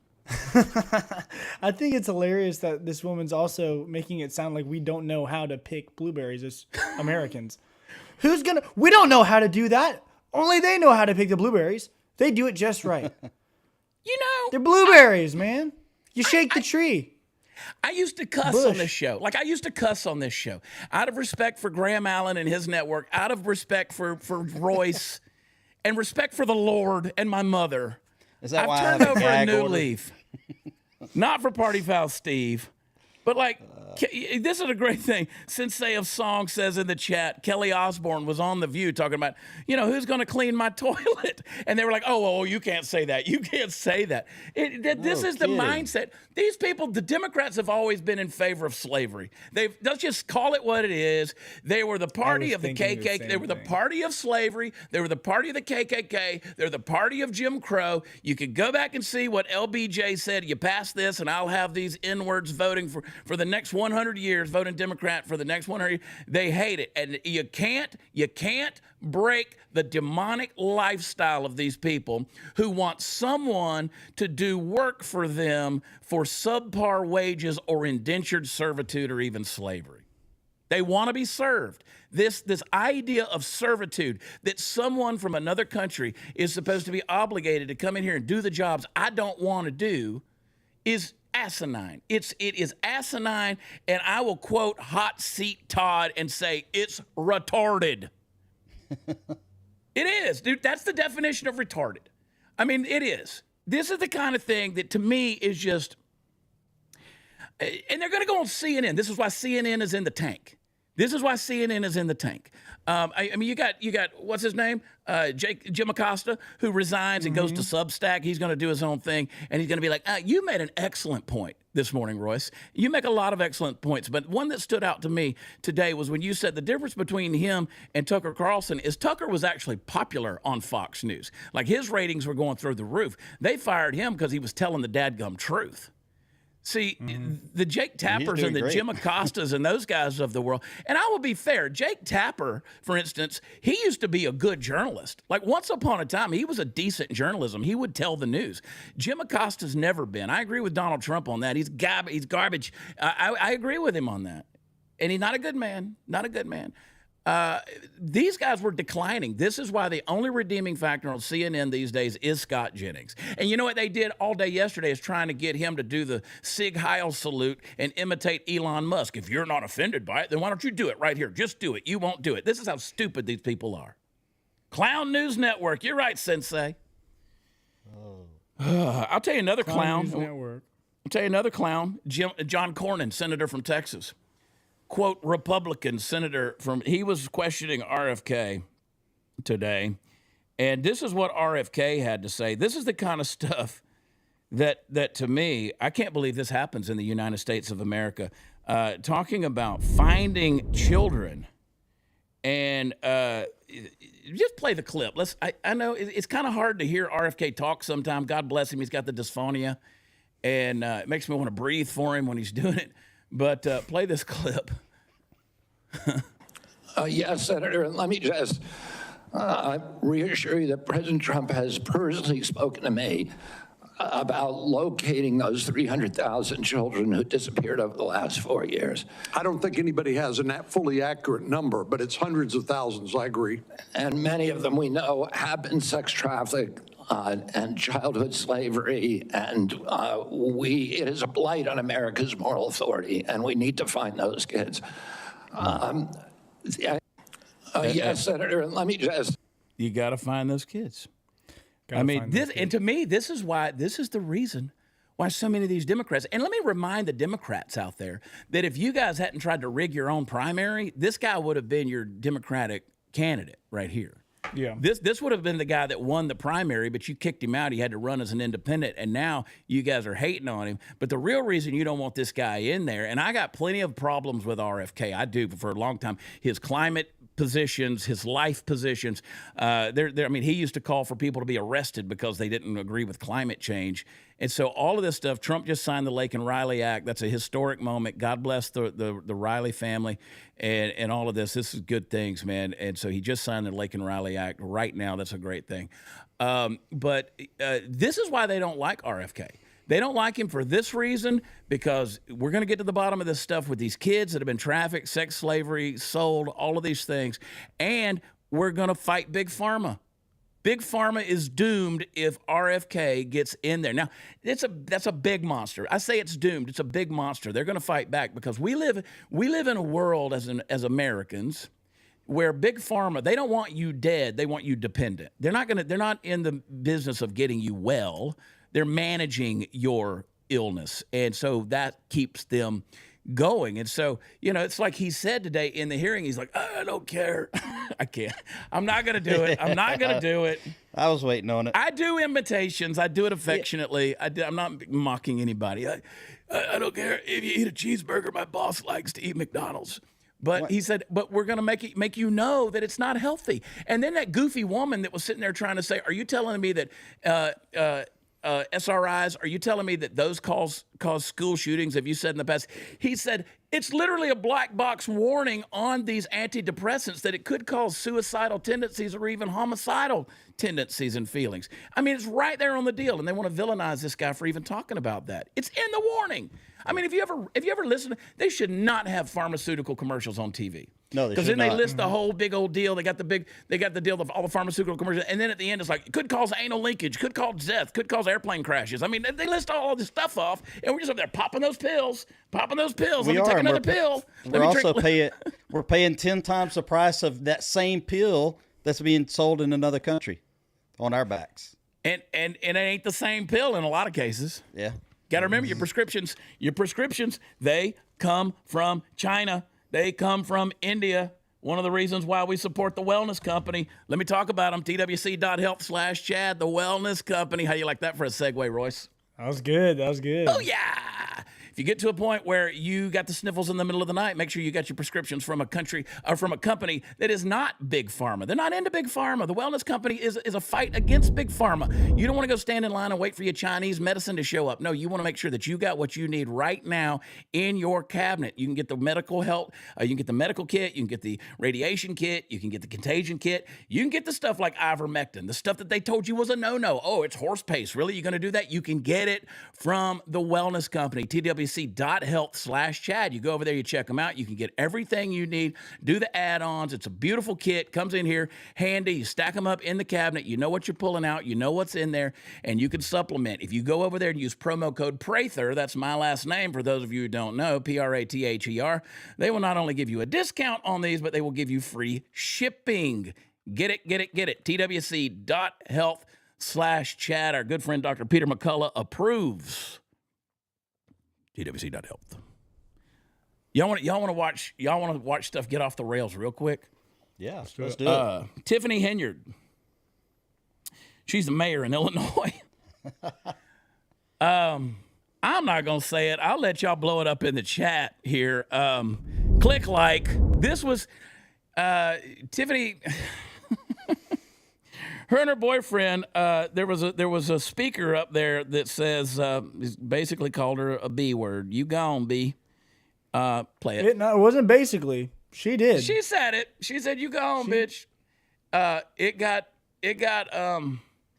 I think it's hilarious that this woman's also making it sound like we don't know how to pick blueberries as Americans. We don't know how to do that. Only they know how to pick the blueberries. They do it just right. They're blueberries, man. You shake the tree. I used to cuss on this show. I used to cuss on this show. Out of respect for Graham Allen and his network, out of respect for Royce, and respect for the Lord and my mother, I've turned over a new leaf. Not for Party Foul Steve, but this is a great thing. Sensei of Song says in the chat, Kelly Osbourne was on The View talking about, who's going to clean my toilet? And they were like, oh, you can't say that. You can't say that. This is the mindset. These people, the Democrats have always been in favor of slavery. Let's just call it what it is. They were the party of the KKK. They were the party of slavery. They were the party of the KKK. They're the party of Jim Crow. You could go back and see what LBJ said. You pass this and I'll have these N-words voting for the next 100 years, voting Democrat for the next 100 years. They hate it. And you can't break the demonic lifestyle of these people who want someone to do work for them for subpar wages or indentured servitude or even slavery. They want to be served. This idea of servitude, that someone from another country is supposed to be obligated to come in here and do the jobs I don't want to do, is asinine. It is asinine, and I will quote Hot Seat Todd and say it's retarded. It is, dude. That's the definition of retarded. I mean, it is. This is the kind of thing that to me is just, and they're going to go on CNN. This is why CNN is in the tank. This is why CNN is in the tank. I mean, you got what's his name, Jim Acosta, who resigns and goes to Substack. He's going to do his own thing, and he's going to be like, "You made an excellent point this morning, Royce. You make a lot of excellent points, but one that stood out to me today was when you said the difference between him and Tucker Carlson is Tucker was actually popular on Fox News. Like his ratings were going through the roof. They fired him because he was telling the dadgum truth." See, the Jake Tappers and the Jim Acostas and those guys of the world. And I will be fair. Jake Tapper, for instance, he used to be a good journalist. Like once upon a time, he was a decent journalism. He would tell the news. Jim Acosta's never been. I agree with Donald Trump on that. He's garbage. I agree with him on that. And he's not a good man. Not a good man. These guys were declining. This is why the only redeeming factor on CNN these days is Scott Jennings. And you know what they did all day yesterday is trying to get him to do the Sig Heil salute and imitate Elon Musk. If you're not offended by it, then why don't you do it right here? Just do it. You won't do it. This is how stupid these people are. Clown News Network. You're right, Sensei. I'll tell you another clown. News Network. I'll tell you another clown. John Cornyn, senator from Texas. Quote, Republican senator he was questioning RFK today. And this is what RFK had to say. This is the kind of stuff that to me, I can't believe this happens in the United States of America. Talking about finding children and just play the clip. I know it's kind of hard to hear RFK talk sometimes. God bless him. He's got the dysphonia. and it makes me want to breathe for him when he's doing it. But play this clip. Yes, Senator, and let me just reassure you that President Trump has personally spoken to me about locating those 300,000 children who disappeared over the last 4 years. I don't think anybody has a fully accurate number, but it's hundreds of thousands, I agree. And many of them we know have been sex trafficked and childhood slavery, and it is a blight on America's moral authority, and we need to find those kids. Yes, Senator, and let me just... You got to find those kids. I mean, and to me, this is the reason why so many of these Democrats, and let me remind the Democrats out there that if you guys hadn't tried to rig your own primary, this guy would have been your Democratic candidate right here. Yeah. This would have been the guy that won the primary, but you kicked him out. He had to run as an independent, and now you guys are hating on him. But the real reason you don't want this guy in there, and I got plenty of problems with RFK. I do for a long time. His climate positions, his life positions. I mean, he used to call for people to be arrested because they didn't agree with climate change. And so all of this stuff, Trump just signed the Laken Riley Act. That's a historic moment. God bless the Riley family and all of this. This is good things, man. And so he just signed the Laken Riley Act right now. That's a great thing. But this is why they don't like RFK. They don't like him for this reason, because we're going to get to the bottom of this stuff with these kids that have been trafficked, sex slavery, sold, all of these things. And we're going to fight Big Pharma. Big Pharma is doomed if RFK gets in there. Now, that's a big monster. I say it's doomed. It's a big monster. They're going to fight back because we live in a world as Americans where Big Pharma, they don't want you dead. They want you dependent. They're not in the business of getting you well. They're managing your illness. And so that keeps them going. And so, it's like he said today in the hearing, he's like, I don't care. I can't. I'm not going to do it. I'm not going to do it. I was waiting on it. I do imitations. I do it affectionately. I'm not mocking anybody. I don't care if you eat a cheeseburger. My boss likes to eat McDonald's. But he said, but we're going to make you know that it's not healthy. And then that goofy woman that was sitting there trying to say, are you telling me that SRIs, are you telling me that those cause school shootings? Have you said in the past? He said, it's literally a black box warning on these antidepressants that it could cause suicidal tendencies or even homicidal tendencies and feelings. I mean, it's right there on the deal, and they want to villainize this guy for even talking about that. It's in the warning. I mean, if you ever listen, they should not have pharmaceutical commercials on TV. No, because then they list the whole big old deal. They got the deal of all the pharmaceutical commercials, and then at the end it's like, it could cause anal leakage, could cause death, could cause airplane crashes. I mean, they list all this stuff off, and we're just up there popping those pills. Let me take another pill. We're paying 10 times the price of that same pill that's being sold in another country on our backs. And it ain't the same pill in a lot of cases. Yeah. Got to remember your prescriptions, they come from China. They come from India. One of the reasons why we support the Wellness Company. Let me talk about them. twc.health/Chad, the Wellness Company. How do you like that for a segue, Royce? That was good. Oh, yeah. If you get to a point where you got the sniffles in the middle of the night, make sure you got your prescriptions from a company that is not Big Pharma. They're not into Big Pharma. The Wellness Company is a fight against Big Pharma. You don't want to go stand in line and wait for your Chinese medicine to show up. No, you want to make sure that you got what you need right now in your cabinet. You can get the medical help. You can get the medical kit. You can get the radiation kit. You can get the contagion kit. You can get the stuff like ivermectin, the stuff that they told you was a no-no. Oh, it's horse paste. Really? You're going to do that? You can get it from the Wellness Company. twc.health/Chad. You go over there, you check them out. You can get everything you need. Do the add-ons. It's a beautiful kit. Comes in here handy. You stack them up in the cabinet. You know what you're pulling out. You know what's in there, and you can supplement. If you go over there and use promo code Prather, that's my last name for those of you who don't know, Prather, they will not only give you a discount on these, but they will give you free shipping. Get it. twc.health/Chad. Our good friend Dr. Peter McCullough approves. twc.health. Y'all want to watch stuff get off the rails real quick? Yeah, let's do it. Tiffany Henyard. She's the mayor in Illinois. I'm not going to say it. I'll let y'all blow it up in the chat here. Click like. This was Tiffany. Her and her boyfriend. There was a speaker up there that says basically called her a B word. You gone, B. Play it. It wasn't basically. She did. She said it. She said, "You gone, bitch." It got.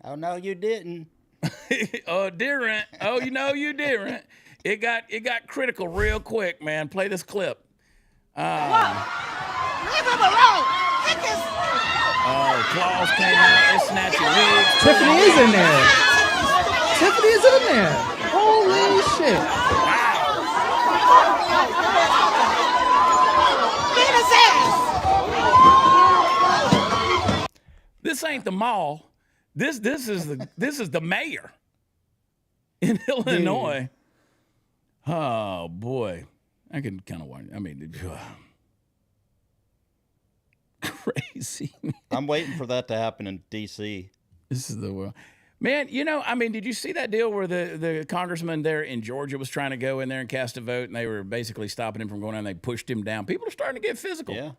Oh no, you didn't. Oh, didn't. Oh, you didn't. It got critical real quick, man. Play this clip. Leave him alone. Get this. Oh, claws came out. They snatched your wigs. Tiffany is in there. Tiffany is in there. Holy shit. Beat his ass. This ain't the mall. This is the mayor in Illinois. Oh boy, I can kind of watch. I mean, crazy. I'm waiting for that to happen in D.C. This is the world, man. I mean, did you see that deal where the congressman there in Georgia was trying to go in there and cast a vote, and they were basically stopping him from going in? They pushed him down. People are starting to get physical. Yeah.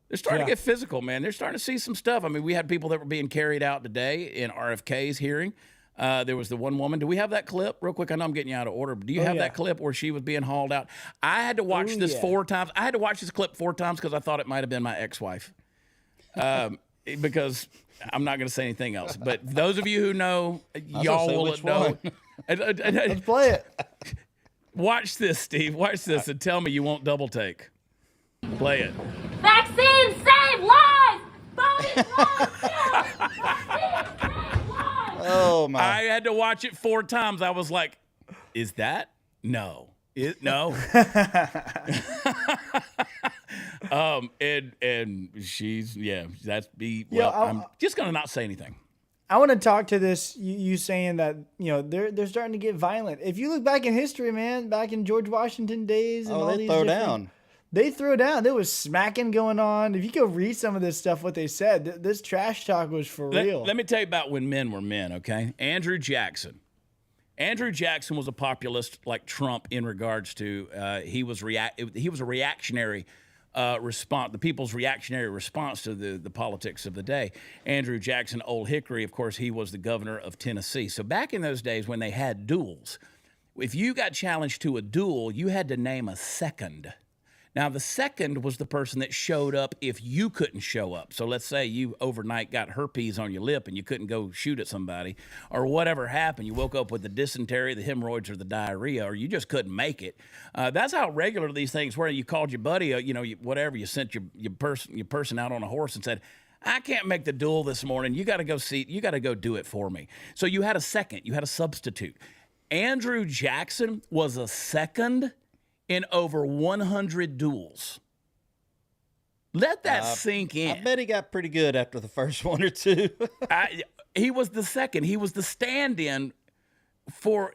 They're starting to get physical, man. They're starting to see some stuff. I mean, we had people that were being carried out today in RFK's hearing. There was the one woman. Do we have that clip? Real quick, I know I'm getting you out of order, but do you have that clip where she was being hauled out? I had to watch this 4 times. I had to watch this clip 4 times because I thought it might have been my ex-wife. Because I'm not going to say anything else. But those of you who know, y'all will know. Let's play it. Watch this, Steve. Watch this and tell me you won't double take. Play it. Vaccines save lives! Oh, my. I had to watch it 4 times. I was like, is that? No. No. And she's, that's be, well, I'm just going to not say anything. I want to talk to this, you saying that, they're starting to get violent. If you look back in history, man, back in George Washington days and all these throw down. They threw down. There was smacking going on. If you go read some of this stuff, what they said, this trash talk was for real. Let me tell you about when men were men, okay? Andrew Jackson. Andrew Jackson was a populist like Trump in regards to he was a reactionary response, the people's reactionary response to the politics of the day. Andrew Jackson, Old Hickory, of course, he was the governor of Tennessee. So back in those days when they had duels, if you got challenged to a duel, you had to name a second. Now, the second was the person that showed up if you couldn't show up. So let's say you overnight got herpes on your lip and you couldn't go shoot at somebody, or whatever happened. You woke up with the dysentery, the hemorrhoids, or the diarrhea, or you just couldn't make it. That's how regular these things were. You called your buddy, whatever. You sent your person out on a horse and said, I can't make the duel this morning. You got to go do it for me. So you had a second. You had a substitute. Andrew Jackson was a second in over 100 duels. Let that sink in. I bet he got pretty good after the first 1 or 2. He was the second. He was the stand-in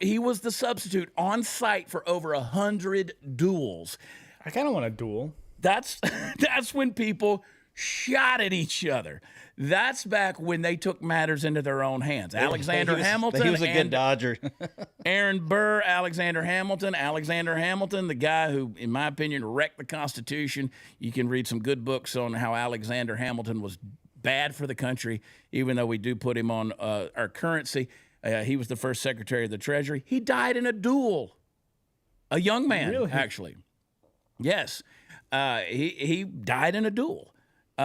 he was the substitute on site for over 100 duels. I kind of want a duel. That's when people shot at each other. That's back when they took matters into their own hands. Alexander Hamilton. He was a good Dodger. Aaron Burr, Alexander Hamilton, the guy who, in my opinion, wrecked the Constitution. You can read some good books on how Alexander Hamilton was bad for the country, even though we do put him on our currency. He was the first Secretary of the Treasury. He died in a duel. A young man, really? Actually. Yes. He died in a duel. He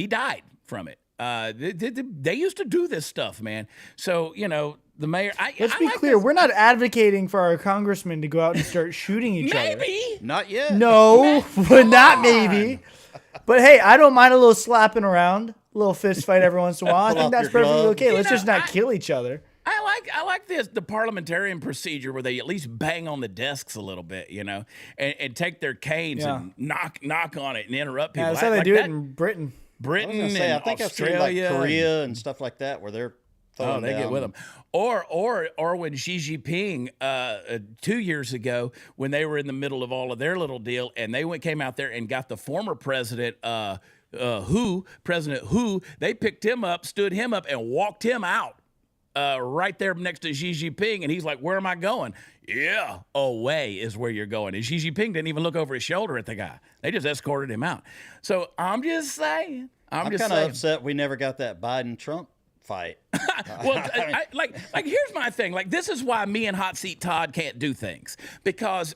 died from it. They used to do this stuff, man. So, the mayor. Let's be clear. We're not advocating for our congressmen to go out and start shooting each other. Maybe. Not yet. No, but not maybe. But hey, I don't mind a little slapping around, a little fist fight every once in a while. I think that's perfectly okay. Let's just not kill each other. I like the parliamentarian procedure where they at least bang on the desks a little bit, and take their canes and knock on it and interrupt people. Yeah, that's how they do it in Britain. I think I've seen like Korea and stuff like that where they're throwing they down. get with them. Or when Xi Jinping 2 years ago, when they were in the middle of all of their little deal, and they came out there and got the former president President Hu, they picked him up, stood him up, and walked him out. Right there next to Xi Jinping, and he's like, where am I going? Yeah, away is where you're going. And Xi Jinping didn't even look over his shoulder at the guy. They just escorted him out. So I'm just saying, I'm kind of upset we never got that Biden-Trump fight. Well, like here's my thing. Like, this is why me and Hot Seat Todd can't do things, because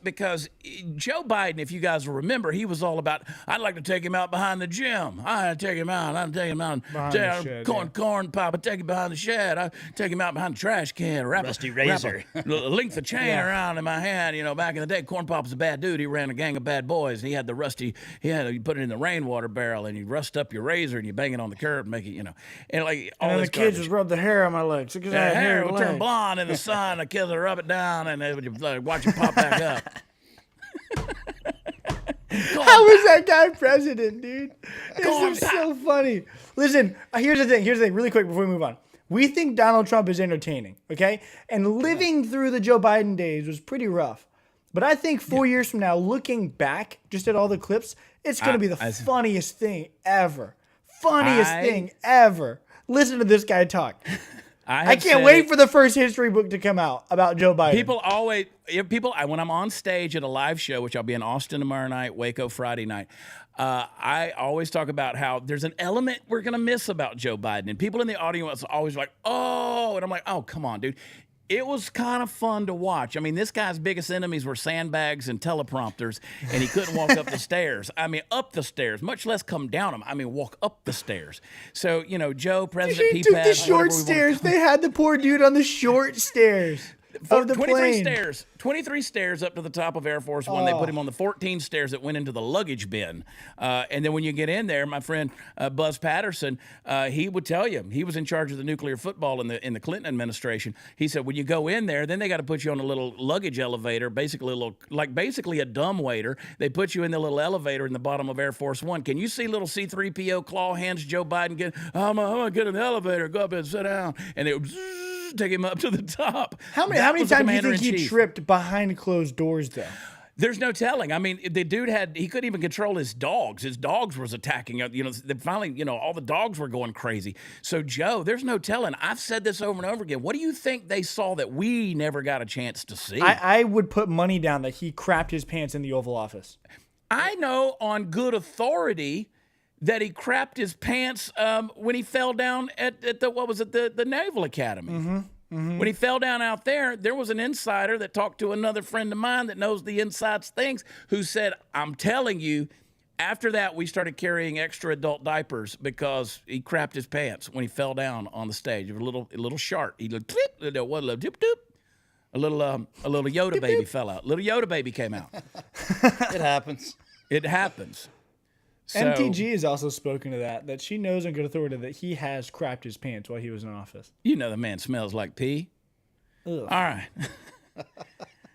Joe Biden, if you guys will remember, he was all about, I'd like to take him out behind the gym. I'd take him out corn pop. I'd take him behind the shed. I'd take him out behind the trash can. Rusty razor. Wrap a length of chain around in my hand. You know, back in the day, Corn Pop was a bad dude. He ran a gang of bad boys. And he had the rusty. You put it in the rainwater barrel, and you rust up your razor, and you bang it on the curb, and make it, you know, and like all and this the kids just rub the hair on my legs. The hair would turn blonde in the sun. The kids would rub it down, and they would watch it pop back up. How was that guy president, dude? This is so funny. Listen, here's the thing. Really quick before we move on. We think Donald Trump is entertaining, okay? And living through the Joe Biden days was pretty rough. But I think 4 years from now, looking back just at all the clips, it's going to be the funniest thing ever. Thing ever. Listen to this guy talk. I can't wait for the first history book to come out about Joe Biden. When I'm on stage at a live show, which I'll be in Austin tomorrow night, Waco Friday night, I always talk about how there's an element we're going to miss about Joe Biden. And people in the audience are always like, oh, and I'm like, oh, come on, dude. It was kind of fun to watch. I mean, this guy's biggest enemies were sandbags and teleprompters, and he couldn't walk up the stairs. I mean, up the stairs, much less come down them. I mean, walk up the stairs. So, you know, Joe, President He took the short stairs. They had the poor dude on the short stairs. Of the 23 stairs up to the top of Air Force One. They put him on the 14 stairs that went into the luggage bin. And then when you get in there, my friend Buzz Patterson, he would tell you, he was in charge of the nuclear football in the Clinton administration. He said, when you go in there, then they got to put you on a little luggage elevator, basically a dumbwaiter. They put you in the little elevator in the bottom of Air Force One. Can you see little C-3PO claw hands Joe Biden get? I'm gonna get in the elevator, go up and sit down, and it would take him up to the top. How many times do you think he tripped behind closed doors, though? There's no telling. I mean, the dude he couldn't even control his dogs. His dogs was attacking. You know, finally, you know, all the dogs were going crazy. So, Joe, there's no telling. I've said this over and over again. What do you think they saw that we never got a chance to see? I would put money down that he crapped his pants in the Oval Office. I know on good authority that he crapped his pants when he fell down at the Naval Academy. Mm-hmm. Mm-hmm. When he fell down out there was an insider that talked to another friend of mine that knows the inside things, who said, I'm telling you, after that we started carrying extra adult diapers because he crapped his pants when he fell down on the stage. It was a little sharp. He looked a little Yoda baby fell out. Little Yoda baby came out. It happens. It happens. So, MTG has also spoken to that she knows on good authority that he has crapped his pants while he was in office. You know the man smells like pee. Ugh. All right.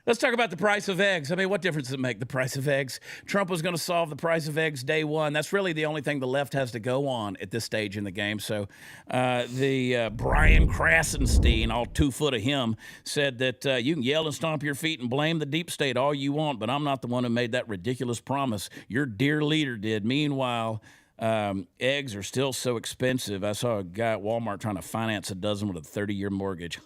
Let's talk about the price of eggs. I mean, what difference does it make, the price of eggs? Trump was going to solve the price of eggs day one. That's really the only thing the left has to go on at this stage in the game. So Brian Krasenstein, all 2 foot of him, said that you can yell and stomp your feet and blame the deep state all you want, but I'm not the one who made that ridiculous promise. Your dear leader did. Meanwhile, eggs are still so expensive. I saw a guy at Walmart trying to finance a dozen with a 30-year mortgage.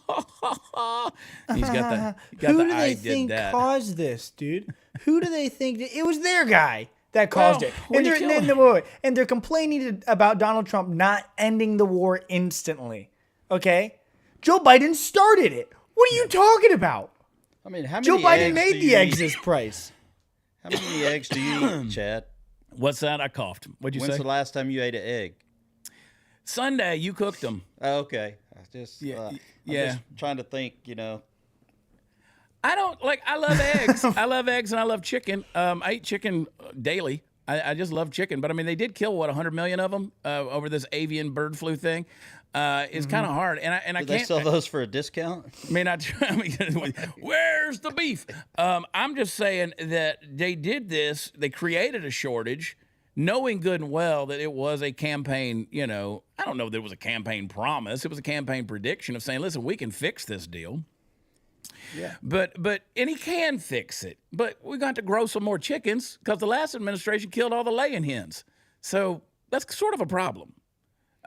He's got the Who do they think caused this, dude? Who do they think it was their guy that caused it? And they're complaining about Donald Trump not ending the war instantly. Okay, Joe Biden started it. What are you talking about? I mean, how many Joe Biden eggs made the eggs this price. How many eggs do you eat, Chad? What's that? I coughed. What'd you say? When's the last time you ate an egg? Sunday. You cooked them. Oh, okay. I'm just trying to think, you know. I love eggs. I love eggs and I love chicken. I eat chicken daily. I just love chicken. But, I mean, they did kill, 100 million of them over this avian bird flu thing. It's kind of hard. And I can't. They sell those for a discount? Where's the beef? I'm just saying that they did this. They created a shortage, knowing good and well that it was a campaign, I don't know that it was a campaign promise. It was a campaign prediction of saying, listen, we can fix this deal. Yeah. But he can fix it. But we got to grow some more chickens because the last administration killed all the laying hens. So that's sort of a problem.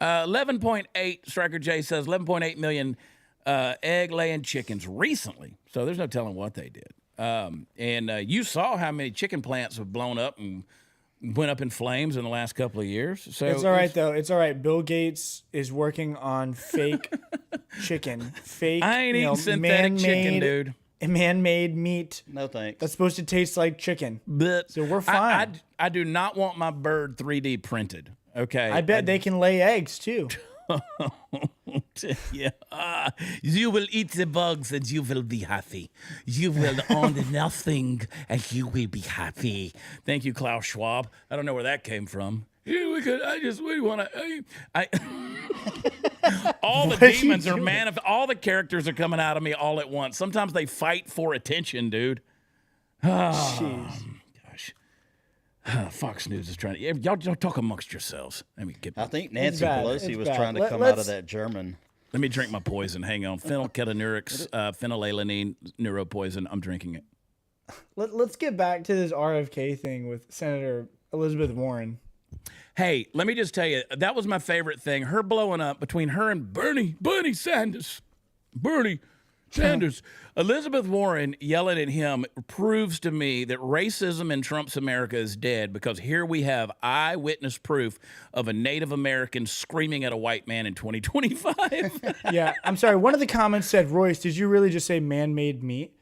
11.8, Striker J says 11.8 million egg-laying chickens recently. So there's no telling what they did. And you saw how many chicken plants have blown up and, went up in flames in the last couple of years. So it's all right though. It's all right. Bill Gates is working on fake chicken. Fake. I ain't eating synthetic chicken, dude. Man-made meat. No thanks. That's supposed to taste like chicken. But so we're fine. I do not want my bird 3D printed. Okay. I bet they can lay eggs too. Yeah. You will eat the bugs and you will be happy. You will own nothing and you will be happy. Thank you, Klaus Schwab. I don't know where that came from. Yeah, we want to. All the demons are all the characters are coming out of me all at once. Sometimes they fight for attention, dude. Jeez. Fox News is trying to. Y'all talk amongst yourselves. Let me get. I think Nancy Pelosi was trying to come out of that German. Let me drink my poison. Hang on. Phenylketonurics, phenylalanine, neuropoison. I'm drinking it. Let's get back to this RFK thing with Senator Elizabeth Warren. Hey, let me just tell you, that was my favorite thing. Her blowing up between her and Bernie Sanders. Elizabeth Warren yelling at him proves to me that racism in Trump's America is dead, because here we have eyewitness proof of a Native American screaming at a white man in 2025. Yeah, I'm sorry. One of the comments said, Royce, did you really just say man-made meat?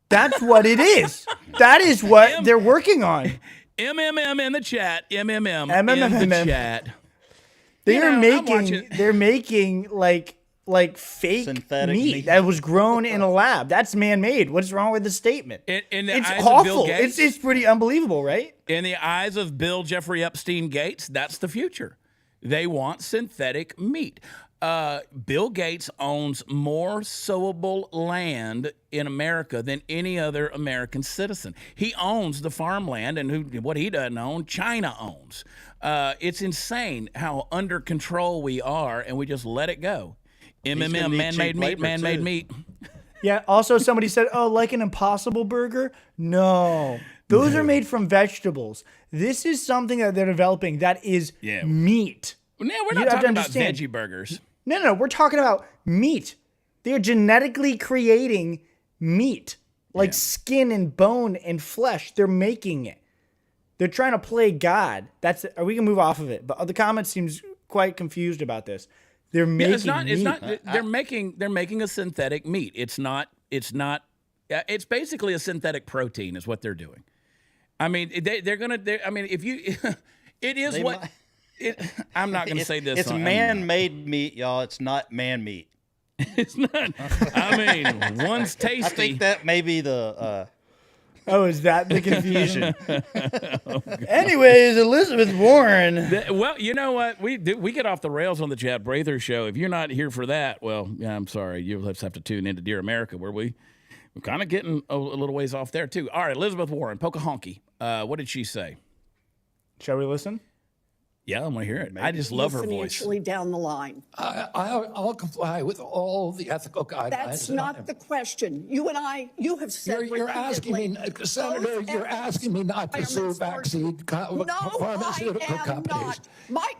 That's what it is. That is what they're working on. MMM in the chat. MMM in the chat. They're making like fake synthetic meat that was grown in a lab. That's man-made. What's wrong with the statement? It's awful. It's pretty unbelievable, right? In the eyes of Bill Jeffrey Epstein Gates, that's the future. They want synthetic meat. Bill Gates owns more sowable land in America than any other American citizen. He owns the farmland, and what he doesn't own, China owns. It's insane how under control we are, and we just let it go. MMM, man-made meat. Yeah, also somebody said, oh, like an Impossible Burger? No. Those are made from vegetables. This is something that they're developing that is meat. No, we're not talking about veggie burgers. No, we're talking about meat. They're genetically creating meat, like skin and bone and flesh. They're making it. They're trying to play God. We can move off of it, but the comment seems quite confused about this. They're making meat. They're making a synthetic meat. It's basically a synthetic protein is what they're doing. I mean, if you, it is what. I'm not going to say this. It's man-made meat, y'all. It's not man meat. It's not. I mean, one's tasty. I think that may be the. Oh, is that the confusion? Anyways, Elizabeth Warren. Well, you know what? We get off the rails on the Chad Prather show. If you're not here for that, well, yeah, I'm sorry. You'll just have to tune into Dear America, where we're kind of getting a little ways off there, too. All right, Elizabeth Warren, Pocahontas. What did she say? Shall we listen? Yeah, I want to hear it. I just love her voice. Financially down the line. I'll comply with all the ethical guidelines. That's not the question. You have said you're asking me, Senator, you're asking me not to sue vaccine pharmaceutical companies.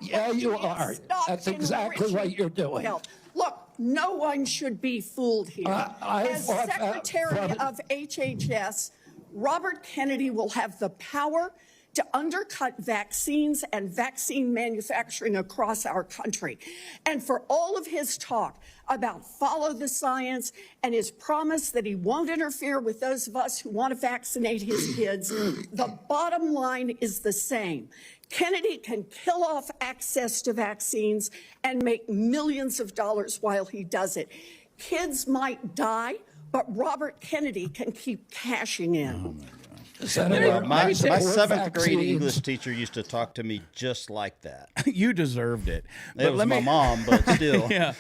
Yeah, you are. That's exactly what you're doing. No. Look, no one should be fooled here. As Secretary of HHS, Robert Kennedy will have the power to undercut vaccines and vaccine manufacturing across our country. And for all of his talk about follow the science and his promise that he won't interfere with those of us who want to vaccinate his kids, the bottom line is the same. Kennedy can kill off access to vaccines and make millions of dollars while he does it. Kids might die, but Robert Kennedy can keep cashing in. Senator, my seventh grade English teacher used to talk to me just like that. You deserved it. It was my mom, but still. Yeah.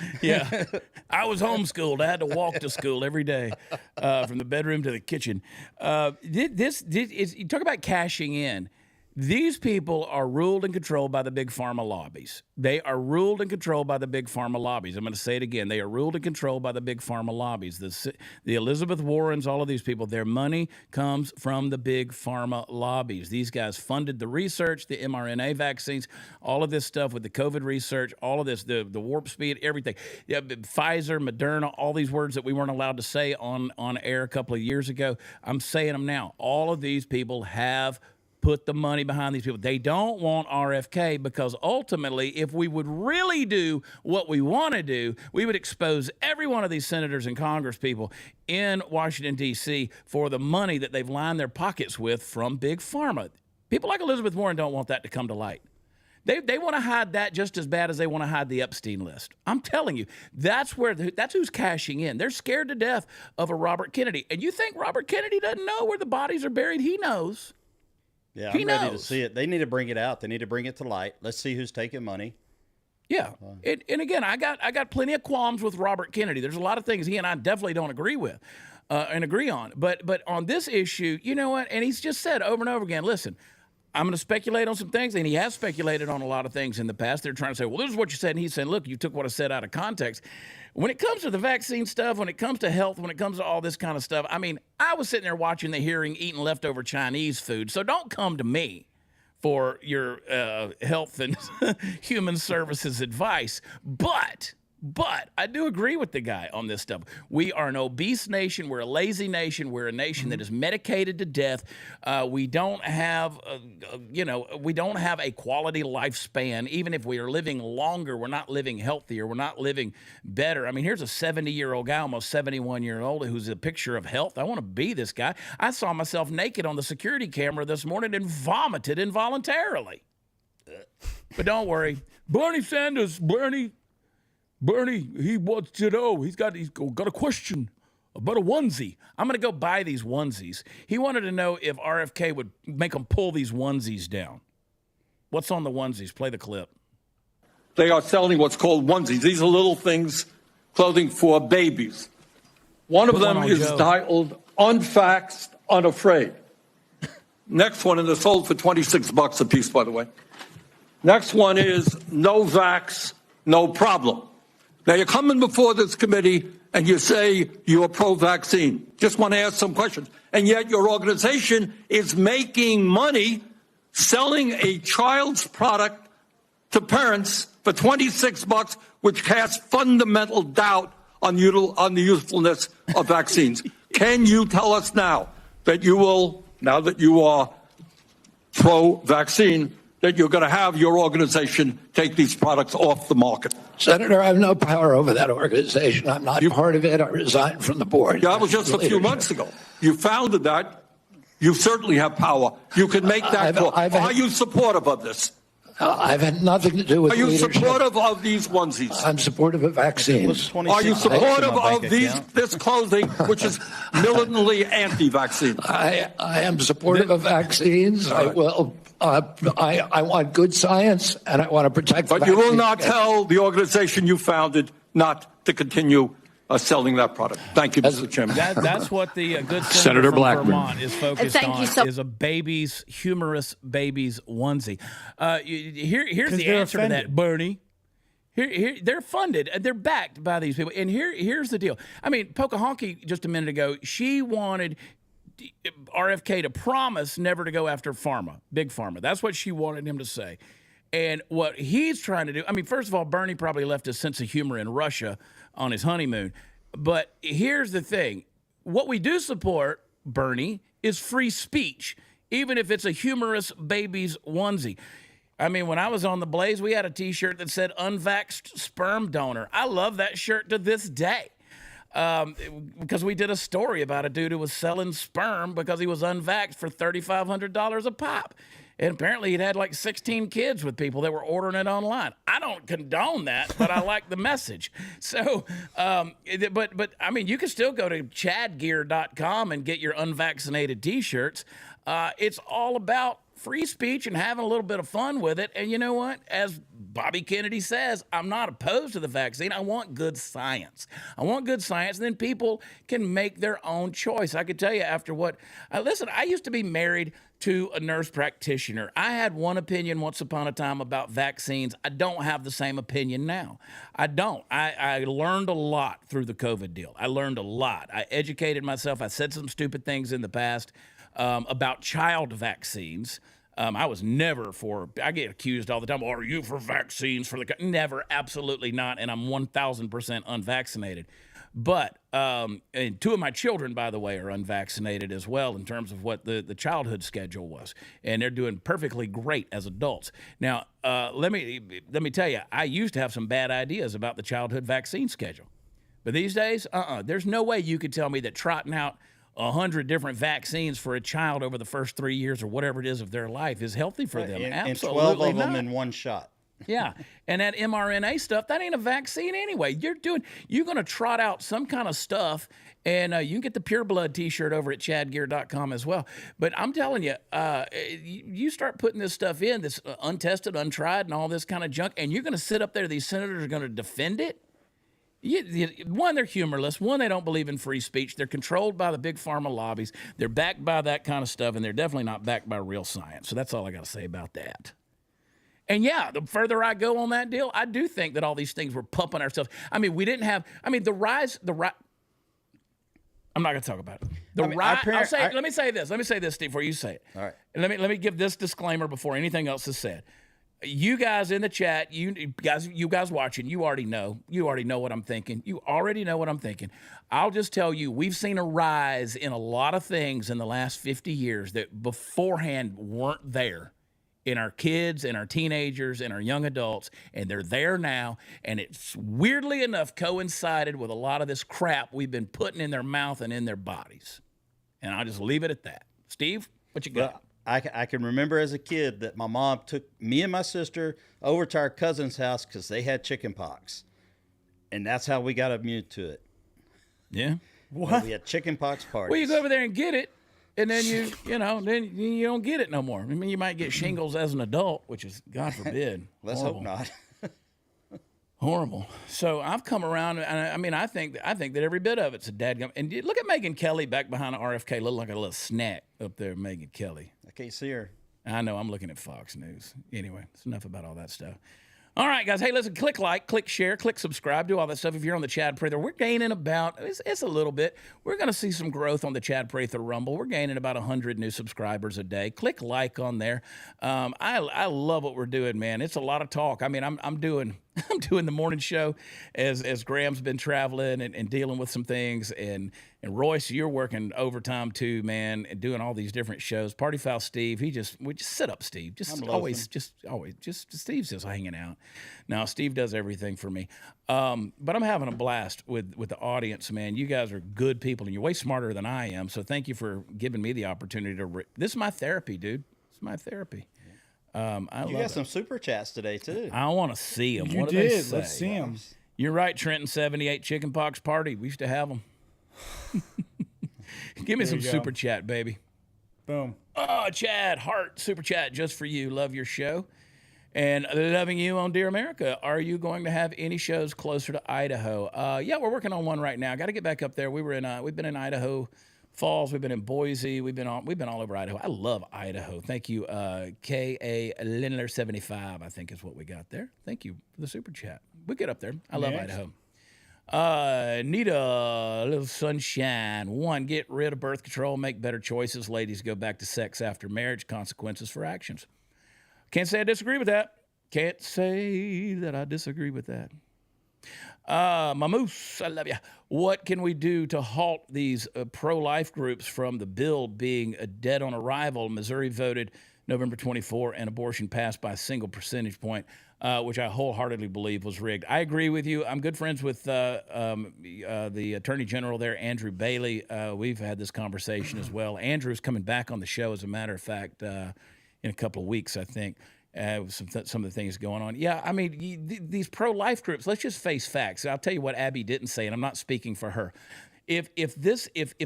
I was homeschooled. I had to walk to school every day from the bedroom to the kitchen. You talk about cashing in. These people are ruled and controlled by the big pharma lobbies. They are ruled and controlled by the big pharma lobbies. I'm going to say it again. They are ruled and controlled by the big pharma lobbies. The Elizabeth Warrens, all of these people, their money comes from the big pharma lobbies. These guys funded the research, the mRNA vaccines, all of this stuff with the COVID research, all of this, the warp speed, everything. Yeah, Pfizer, Moderna, all these words that we weren't allowed to say on air a couple of years ago. I'm saying them now. All of these people have put the money behind these people. They don't want RFK because ultimately, if we would really do what we want to do, we would expose every one of these senators and Congress people in Washington, D.C. for the money that they've lined their pockets with from Big Pharma. People like Elizabeth Warren don't want that to come to light. They want to hide that just as bad as they want to hide the Epstein list. I'm telling you, that's who's cashing in. They're scared to death of a Robert Kennedy. And you think Robert Kennedy doesn't know where the bodies are buried? He knows. Yeah, I'm ready to see it. They need to bring it out. They need to bring it to light. Let's see who's taking money. Yeah. And again, I got plenty of qualms with Robert Kennedy. There's a lot of things he and I definitely don't agree with and agree on. But on this issue, you know what? And he's just said over and over again, listen, I'm going to speculate on some things, and he has speculated on a lot of things in the past. They're trying to say, well, this is what you said, and he's saying, look, you took what I said out of context. When it comes to the vaccine stuff, when it comes to health, when it comes to all this kind of stuff, I mean, I was sitting there watching the hearing, eating leftover Chinese food, so don't come to me for your health and human services advice. But I do agree with the guy on this stuff. We are an obese nation. We're a lazy nation. We're a nation that is medicated to death. We don't have, we don't have a quality lifespan. Even if we are living longer, we're not living healthier. We're not living better. I mean, here's a 70-year-old guy, almost 71-year-old, who's a picture of health. I want to be this guy. I saw myself naked on the security camera this morning and vomited involuntarily. But don't worry. Bernie Sanders, Bernie, he wants to know. He's got a question about a onesie. I'm going to go buy these onesies. He wanted to know if RFK would make them pull these onesies down. What's on the onesies? Play the clip. They are selling what's called onesies. These are little things, clothing for babies. One of them is titled Unvaxxed, Unafraid. Next one, and they're sold for $26 a piece, by the way. Next one is No Vax, No Problem. Now, you're coming before this committee and you say you're pro-vaccine. Just want to ask some questions. And yet your organization is making money selling a child's product to parents for $26, which casts fundamental doubt on the usefulness of vaccines. Can you tell us now that you will, now that you are pro-vaccine, that you're going to have your organization take these products off the market? Senator, I have no power over that organization. I'm not part of it. I resigned from the board. Yeah, that was just a few months ago. You founded that. You certainly have power. You can make that call. Are you supportive of this? I've had nothing to do with leadership. Are you supportive of these onesies? I'm supportive of vaccines. Are you supportive of this clothing, which is militantly anti-vaccine? I am supportive of vaccines. I will. I want good science, and I want to protect. But you will not tell the organization you founded not to continue selling that product. Thank you, Mr. Chairman. That's what the good Senator from Vermont is focused on, is a humorous baby's onesie. Here's the answer to that, Bernie. Here, they're funded. They're backed by these people. And here's the deal. I mean, Pocahontas just a minute ago, she wanted RFK to promise never to go after Pharma, Big Pharma. That's what she wanted him to say. And what he's trying to do, I mean, first of all, Bernie probably left his sense of humor in Russia on his honeymoon. But here's the thing. What we do support, Bernie, is free speech, even if it's a humorous baby's onesie. I mean, when I was on the Blaze, we had a T-shirt that said unvaxxed sperm donor. I love that shirt to this day. Because we did a story about a dude who was selling sperm because he was unvaxxed for $3,500 a pop. And apparently he'd had like 16 kids with people that were ordering it online. I don't condone that, but I like the message. So, but I mean, you can still go to chadgear.com and get your unvaccinated T-shirts. It's all about free speech and having a little bit of fun with it. And you know what? As Bobby Kennedy says, I'm not opposed to the vaccine. I want good science. I want good science, and then people can make their own choice. I could tell you after what, listen, I used to be married to a nurse practitioner. I had one opinion once upon a time about vaccines. I don't have the same opinion now. I don't. I learned a lot through the COVID deal. I learned a lot. I educated myself. I said some stupid things in the past about child vaccines. I was never for, I get accused all the time, are you for vaccines for the, never, absolutely not, and I'm 1,000% unvaccinated. But and two of my children, by the way, are unvaccinated as well in terms of what the childhood schedule was, and they're doing perfectly great as adults. Now, let me tell you, I used to have some bad ideas about the childhood vaccine schedule, but these days, there's no way you could tell me that trotting out 100 different vaccines for a child over the first 3 years or whatever it is of their life is healthy for them. Absolutely and 12 of them not. in one shot. Yeah, and that mRNA stuff, that ain't a vaccine anyway. You're going to trot out some kind of stuff, and you can get the Pure Blood T-shirt over at chadgear.com as well. But I'm telling you, you start putting this stuff in, this untested, untried, and all this kind of junk, and you're going to sit up there, these senators are going to defend it? One, they're humorless. One, they don't believe in free speech. They're controlled by the big pharma lobbies. They're backed by that kind of stuff, and they're definitely not backed by real science. So that's all I got to say about that. And yeah, the further I go on that deal, I do think that all these things were pumping ourselves. I mean, we didn't have, the rise, I'm not going to talk about it. Let me say this, Steve, before you say it. All right. Let me give this disclaimer before anything else is said. You guys in the chat, you guys watching, you already know what I'm thinking. You already know what I'm thinking. I'll just tell you, we've seen a rise in a lot of things in the last 50 years that beforehand weren't there. In our kids and our teenagers and our young adults, and they're there now, and it's weirdly enough coincided with a lot of this crap we've been putting in their mouth and in their bodies. And I'll just leave it at that. Steve, what you got? Well, I can remember as a kid that my mom took me and my sister over to our cousin's house because they had chicken pox, and that's how we got immune to it. Yeah? What? We had chicken pox parties. Well, you go over there and get it. And then then you don't get it no more. I mean, you might get shingles as an adult, which is, God forbid. Let's horrible. hope not. Horrible. So I've come around, and I think that every bit of it's a dadgum. And look at Megyn Kelly back behind the RFK, looking like a little snack up there, Megyn Kelly. I can't see her. I know, I'm looking at Fox News. Anyway, it's enough about all that stuff. All right, guys. Hey, listen, click like, click share, click subscribe, do all that stuff. If you're on the Chad Prather, we're gaining about, it's a little bit. We're going to see some growth on the Chad Prather Rumble. We're gaining about 100 new subscribers a day. Click like on there. I love what we're doing, man. It's a lot of talk. I mean, I'm doing the morning show as Graham's been traveling and dealing with some things. And Royce, you're working overtime too, man, and doing all these different shows. Party Foul Steve, we just sit up, Steve. Always, Steve's just hanging out. Now, Steve does everything for me. But I'm having a blast with the audience, man. You guys are good people, and you're way smarter than I am. So thank you for giving me the opportunity to. This is my therapy, dude. It's my therapy. You got some super chats today too. I want to see them. You what do they did. say? Let's see them. You're right, Trenton. 78 chickenpox party. We used to have them. Give me some super chat, baby. Boom. Oh, Chad Hart, super chat just for you. Love your show. And loving you on Dear America. Are you going to have any shows closer to Idaho? Yeah, we're working on one right now. Got to get back up there. We've been in Idaho Falls. We've been in Boise. We've been all over Idaho. I love Idaho. Thank you, K.A. Lindler 75. I think is what we got there. Thank you for the super chat. We get up there. I love Idaho. Need a little sunshine. 1, get rid of birth control. Make better choices. Ladies, go back to sex after marriage. Consequences for actions. Can't say I disagree with that. Can't say that I disagree with that. Mamoose, I love you. What can we do to halt these pro-life groups from the bill being dead on arrival? Missouri voted November 24 and abortion passed by a single percentage point, which I wholeheartedly believe was rigged. I agree with you. I'm good friends with the Attorney General there, Andrew Bailey. We've had this conversation as well. Andrew's coming back on the show, as a matter of fact, in a couple of weeks, I think. Some of the things going on. Yeah, I mean, these pro-life groups, let's just face facts. I'll tell you what Abby didn't say, and I'm not speaking for her. If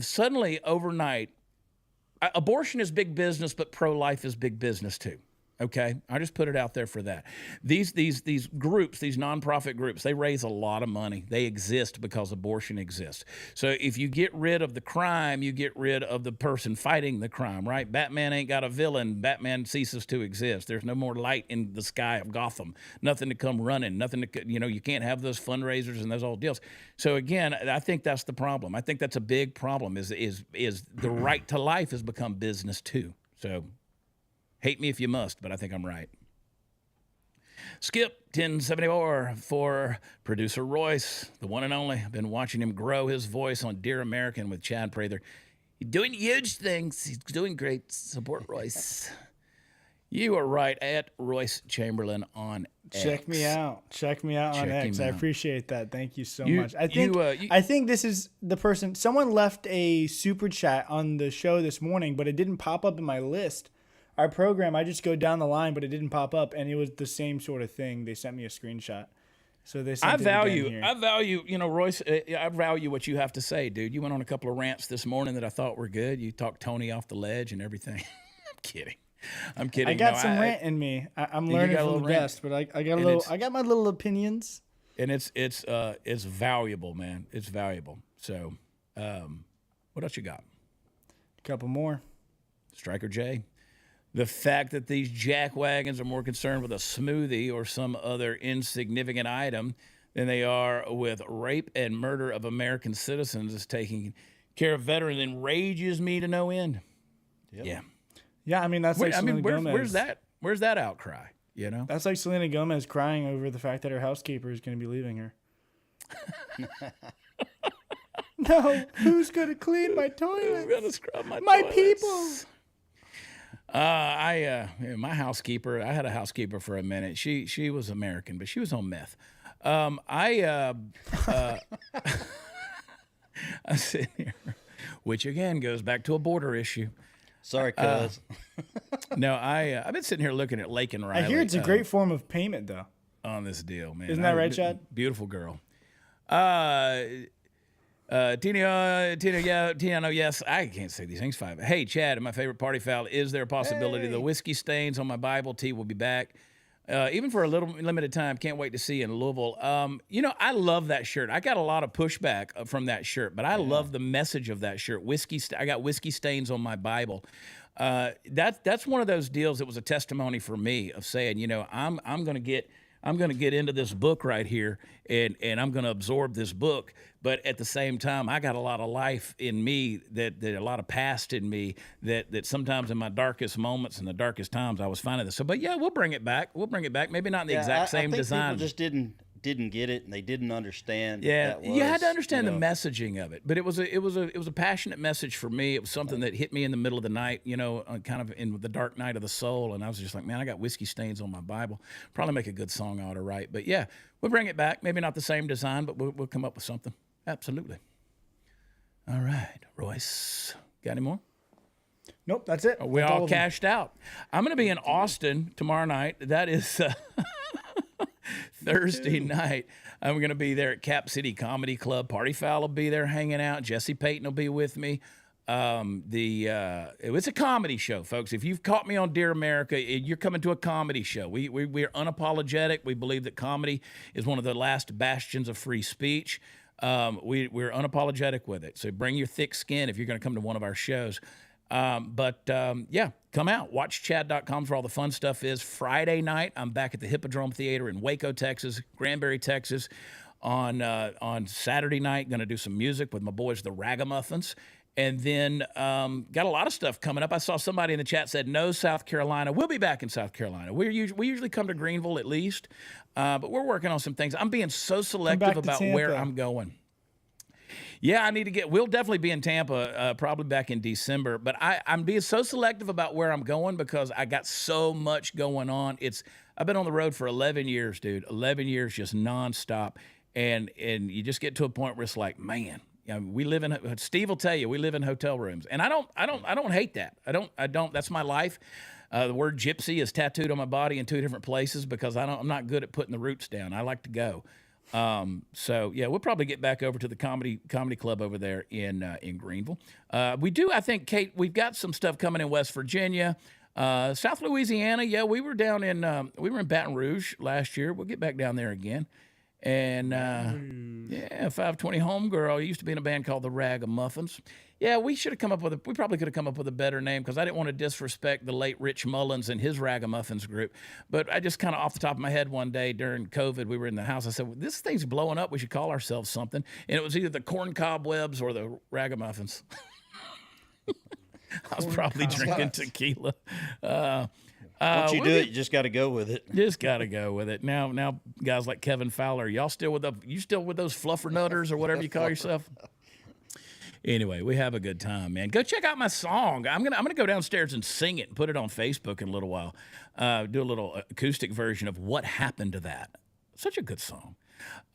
suddenly overnight, abortion is big business, but pro-life is big business too. Okay, I just put it out there for that. These groups, these nonprofit groups, they raise a lot of money. They exist because abortion exists. So if you get rid of the crime, you get rid of the person fighting the crime, right? Batman ain't got a villain. Batman ceases to exist. There's no more light in the sky of Gotham. Nothing to come running. Nothing to, you can't have those fundraisers and those old deals. So again, I think that's the problem. I think that's a big problem. Is the right to life has become business too. So. Hate me if you must, but I think I'm right. Skip 1074 for producer Royce, the one and only. I've been watching him grow his voice on Dear American with Chad Prather. He's doing huge things. He's doing great. Support Royce. You are right at Royce Chamberlain on X. Check me out on X. I appreciate that. Thank you so much. I think this is the person. Someone left a super chat on the show this morning, but it didn't pop up in my list. Our program, I just go down the line, but it didn't pop up, and it was the same sort of thing. They sent me a screenshot. So they sent I value, Royce, I value what you have to say, dude. You went on a couple of rants this morning that I thought were good. You talked Tony off the ledge and everything. I'm kidding. I got some rant in me. I'm learning from the best, but I got my little opinions. And it's valuable, man. It's valuable. So, what else you got? A couple more. Striker J. The fact that these jackwagons are more concerned with a smoothie or some other insignificant item than they are with rape and murder of American citizens is taking care of veterans enrages me to no end. Yep. Yeah. Yeah, I mean, that's like Selena Gomez. Where's that outcry, That's like Selena Gomez crying over the fact that her housekeeper is going to be leaving her. No, who's going to clean my toilet? Who's going to scrub my toilets? People. My housekeeper, I had a housekeeper for a minute. She was American, but she was on meth. I'm sitting here, which again goes back to a border issue. Sorry, cuz. No, I've been sitting here looking at Lake and Riley. I hear it's a great form of payment, though. On this deal, man. Isn't that right, Chad? Beautiful girl. Tino, yes. I can't say these things. 5. Hey, Chad, my favorite party foul. Is there a possibility the whiskey stains on my Bible tee will be back? Even for a little limited time. Can't wait to see you in Louisville. I love that shirt. I got a lot of pushback from that shirt, but I love the message of that shirt. I got whiskey stains on my Bible. That's one of those deals that was a testimony for me of saying, I'm going to get into this book right here, and I'm going to absorb this book. But at the same time, I got a lot of life in me, that a lot of past in me, that sometimes in my darkest moments and the darkest times, I was finding this. So, but yeah, we'll bring it back. Maybe not in the exact same design. People just didn't get it, and they didn't understand. Yeah, you had to understand the messaging of it. But it was a passionate message for me. It was something that hit me in the middle of the night, kind of in the dark night of the soul. And I was just like, man, I got whiskey stains on my Bible. Probably make a good song I ought to write. But yeah, we'll bring it back. Maybe not the same design, but we'll come up with something. Absolutely. All right, Royce, got any more? Nope, that's it. We all cashed out. I'm going to be in Austin tomorrow night. That is Thursday night. I'm going to be there at Cap City Comedy Club. Party Foul will be there hanging out. Jesse Payton will be with me. It's a comedy show, folks. If you've caught me on Dear America, you're coming to a comedy show. We're unapologetic. We believe that comedy is one of the last bastions of free speech. We're unapologetic with it. So bring your thick skin if you're going to come to one of our shows. Yeah, come out. WatchChad.com for all the fun stuff is. Friday night, I'm back at the Hippodrome Theater in Waco, Texas, Granbury, Texas. On Saturday night, going to do some music with my boys, the Ragamuffins. And then got a lot of stuff coming up. I saw somebody in the chat said, no, South Carolina. We'll be back in South Carolina. We usually come to Greenville at least, but we're working on some things. I'm being so selective about where I'm going. Yeah, we'll definitely be in Tampa, probably back in December. But I'm being so selective about where I'm going because I got so much going on. I've been on the road for 11 years, dude. 11 years just nonstop. And you just get to a point where it's like, man, Steve will tell you, we live in hotel rooms. And I don't hate that. I don't, that's my life. The word gypsy is tattooed on my body in 2 different places because I'm not good at putting the roots down. I like to go. So yeah, we'll probably get back over to the comedy club over there in Greenville. We do, I think, Kate, we've got some stuff coming in West Virginia, South Louisiana. Yeah, we were in Baton Rouge last year. We'll get back down there again. And, 520 Homegirl used to be in a band called the Ragamuffins. Yeah, we probably could have come up with a better name because I didn't want to disrespect the late Rich Mullins and his Ragamuffins group. But I just kind of off the top of my head one day during COVID, we were in the house. I said, well, this thing's blowing up. We should call ourselves something. And it was either the Corn Cobwebs or the Ragamuffins. I was probably drinking tequila. Once you do it, you just got to go with it. Just got to go with it. Now, guys like Kevin Fowler, you still with those fluffernutters or whatever you call yourself? Anyway, we have a good time, man. Go check out my song. I'm gonna go downstairs and sing it and put it on Facebook in a little while. Do a little acoustic version of What Happened to That. Such a good song.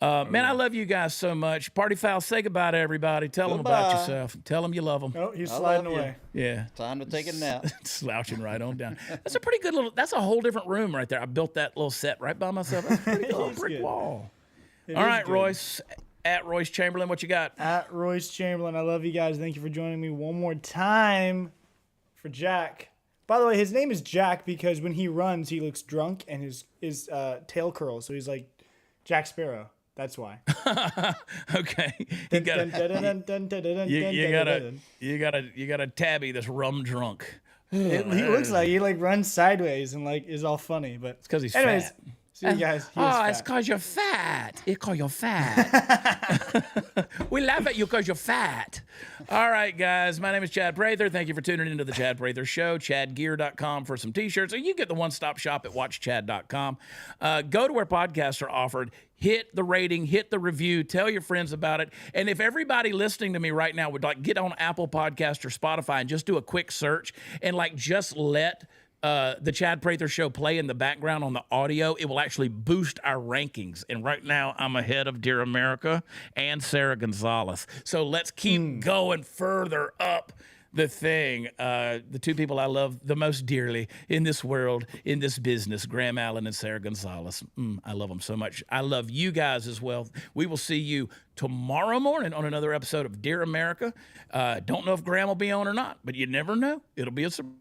Man, I love you guys so much. Party Foul, say goodbye to everybody. Tell them about yourself. Tell them you love them. Oh, he's sliding away. Yeah. Time to take a nap. Slouching right on down. That's a pretty good that's a whole different room right there. I built that little set right by myself. That's a pretty good brick wall. All right, good. Royce. At Royce Chamberlain, what you got? At Royce Chamberlain. I love you guys. Thank you for joining me one more time for Jack. By the way, his name is Jack because when he runs, he looks drunk and his tail curls. So he's like Jack Sparrow. That's why. Okay. You gotta tabby this rum drunk. He looks like he runs sideways and is all funny, but it's because he's fat. See you guys. It's because you're fat. It's because you're fat. We laugh at you because you're fat. All right, guys. My name is Chad Prather. Thank you for tuning into the Chad Prather Show. ChadGear.com for some T-shirts. Or you get the one-stop shop at WatchChad.com. Go to where podcasts are offered. Hit the rating. Hit the review. Tell your friends about it. And if everybody listening to me right now would get on Apple Podcast or Spotify and just do a quick search and just let the Chad Prather Show play in the background on the audio, it will actually boost our rankings. And right now, I'm ahead of Dear America and Sarah Gonzalez. So let's keep going further up the thing. The two people I love the most dearly in this world, in this business, Graham Allen and Sarah Gonzalez. I love them so much. I love you guys as well. We will see you tomorrow morning on another episode of Dear America. Don't know if Graham will be on or not, but you never know. It'll be a surprise.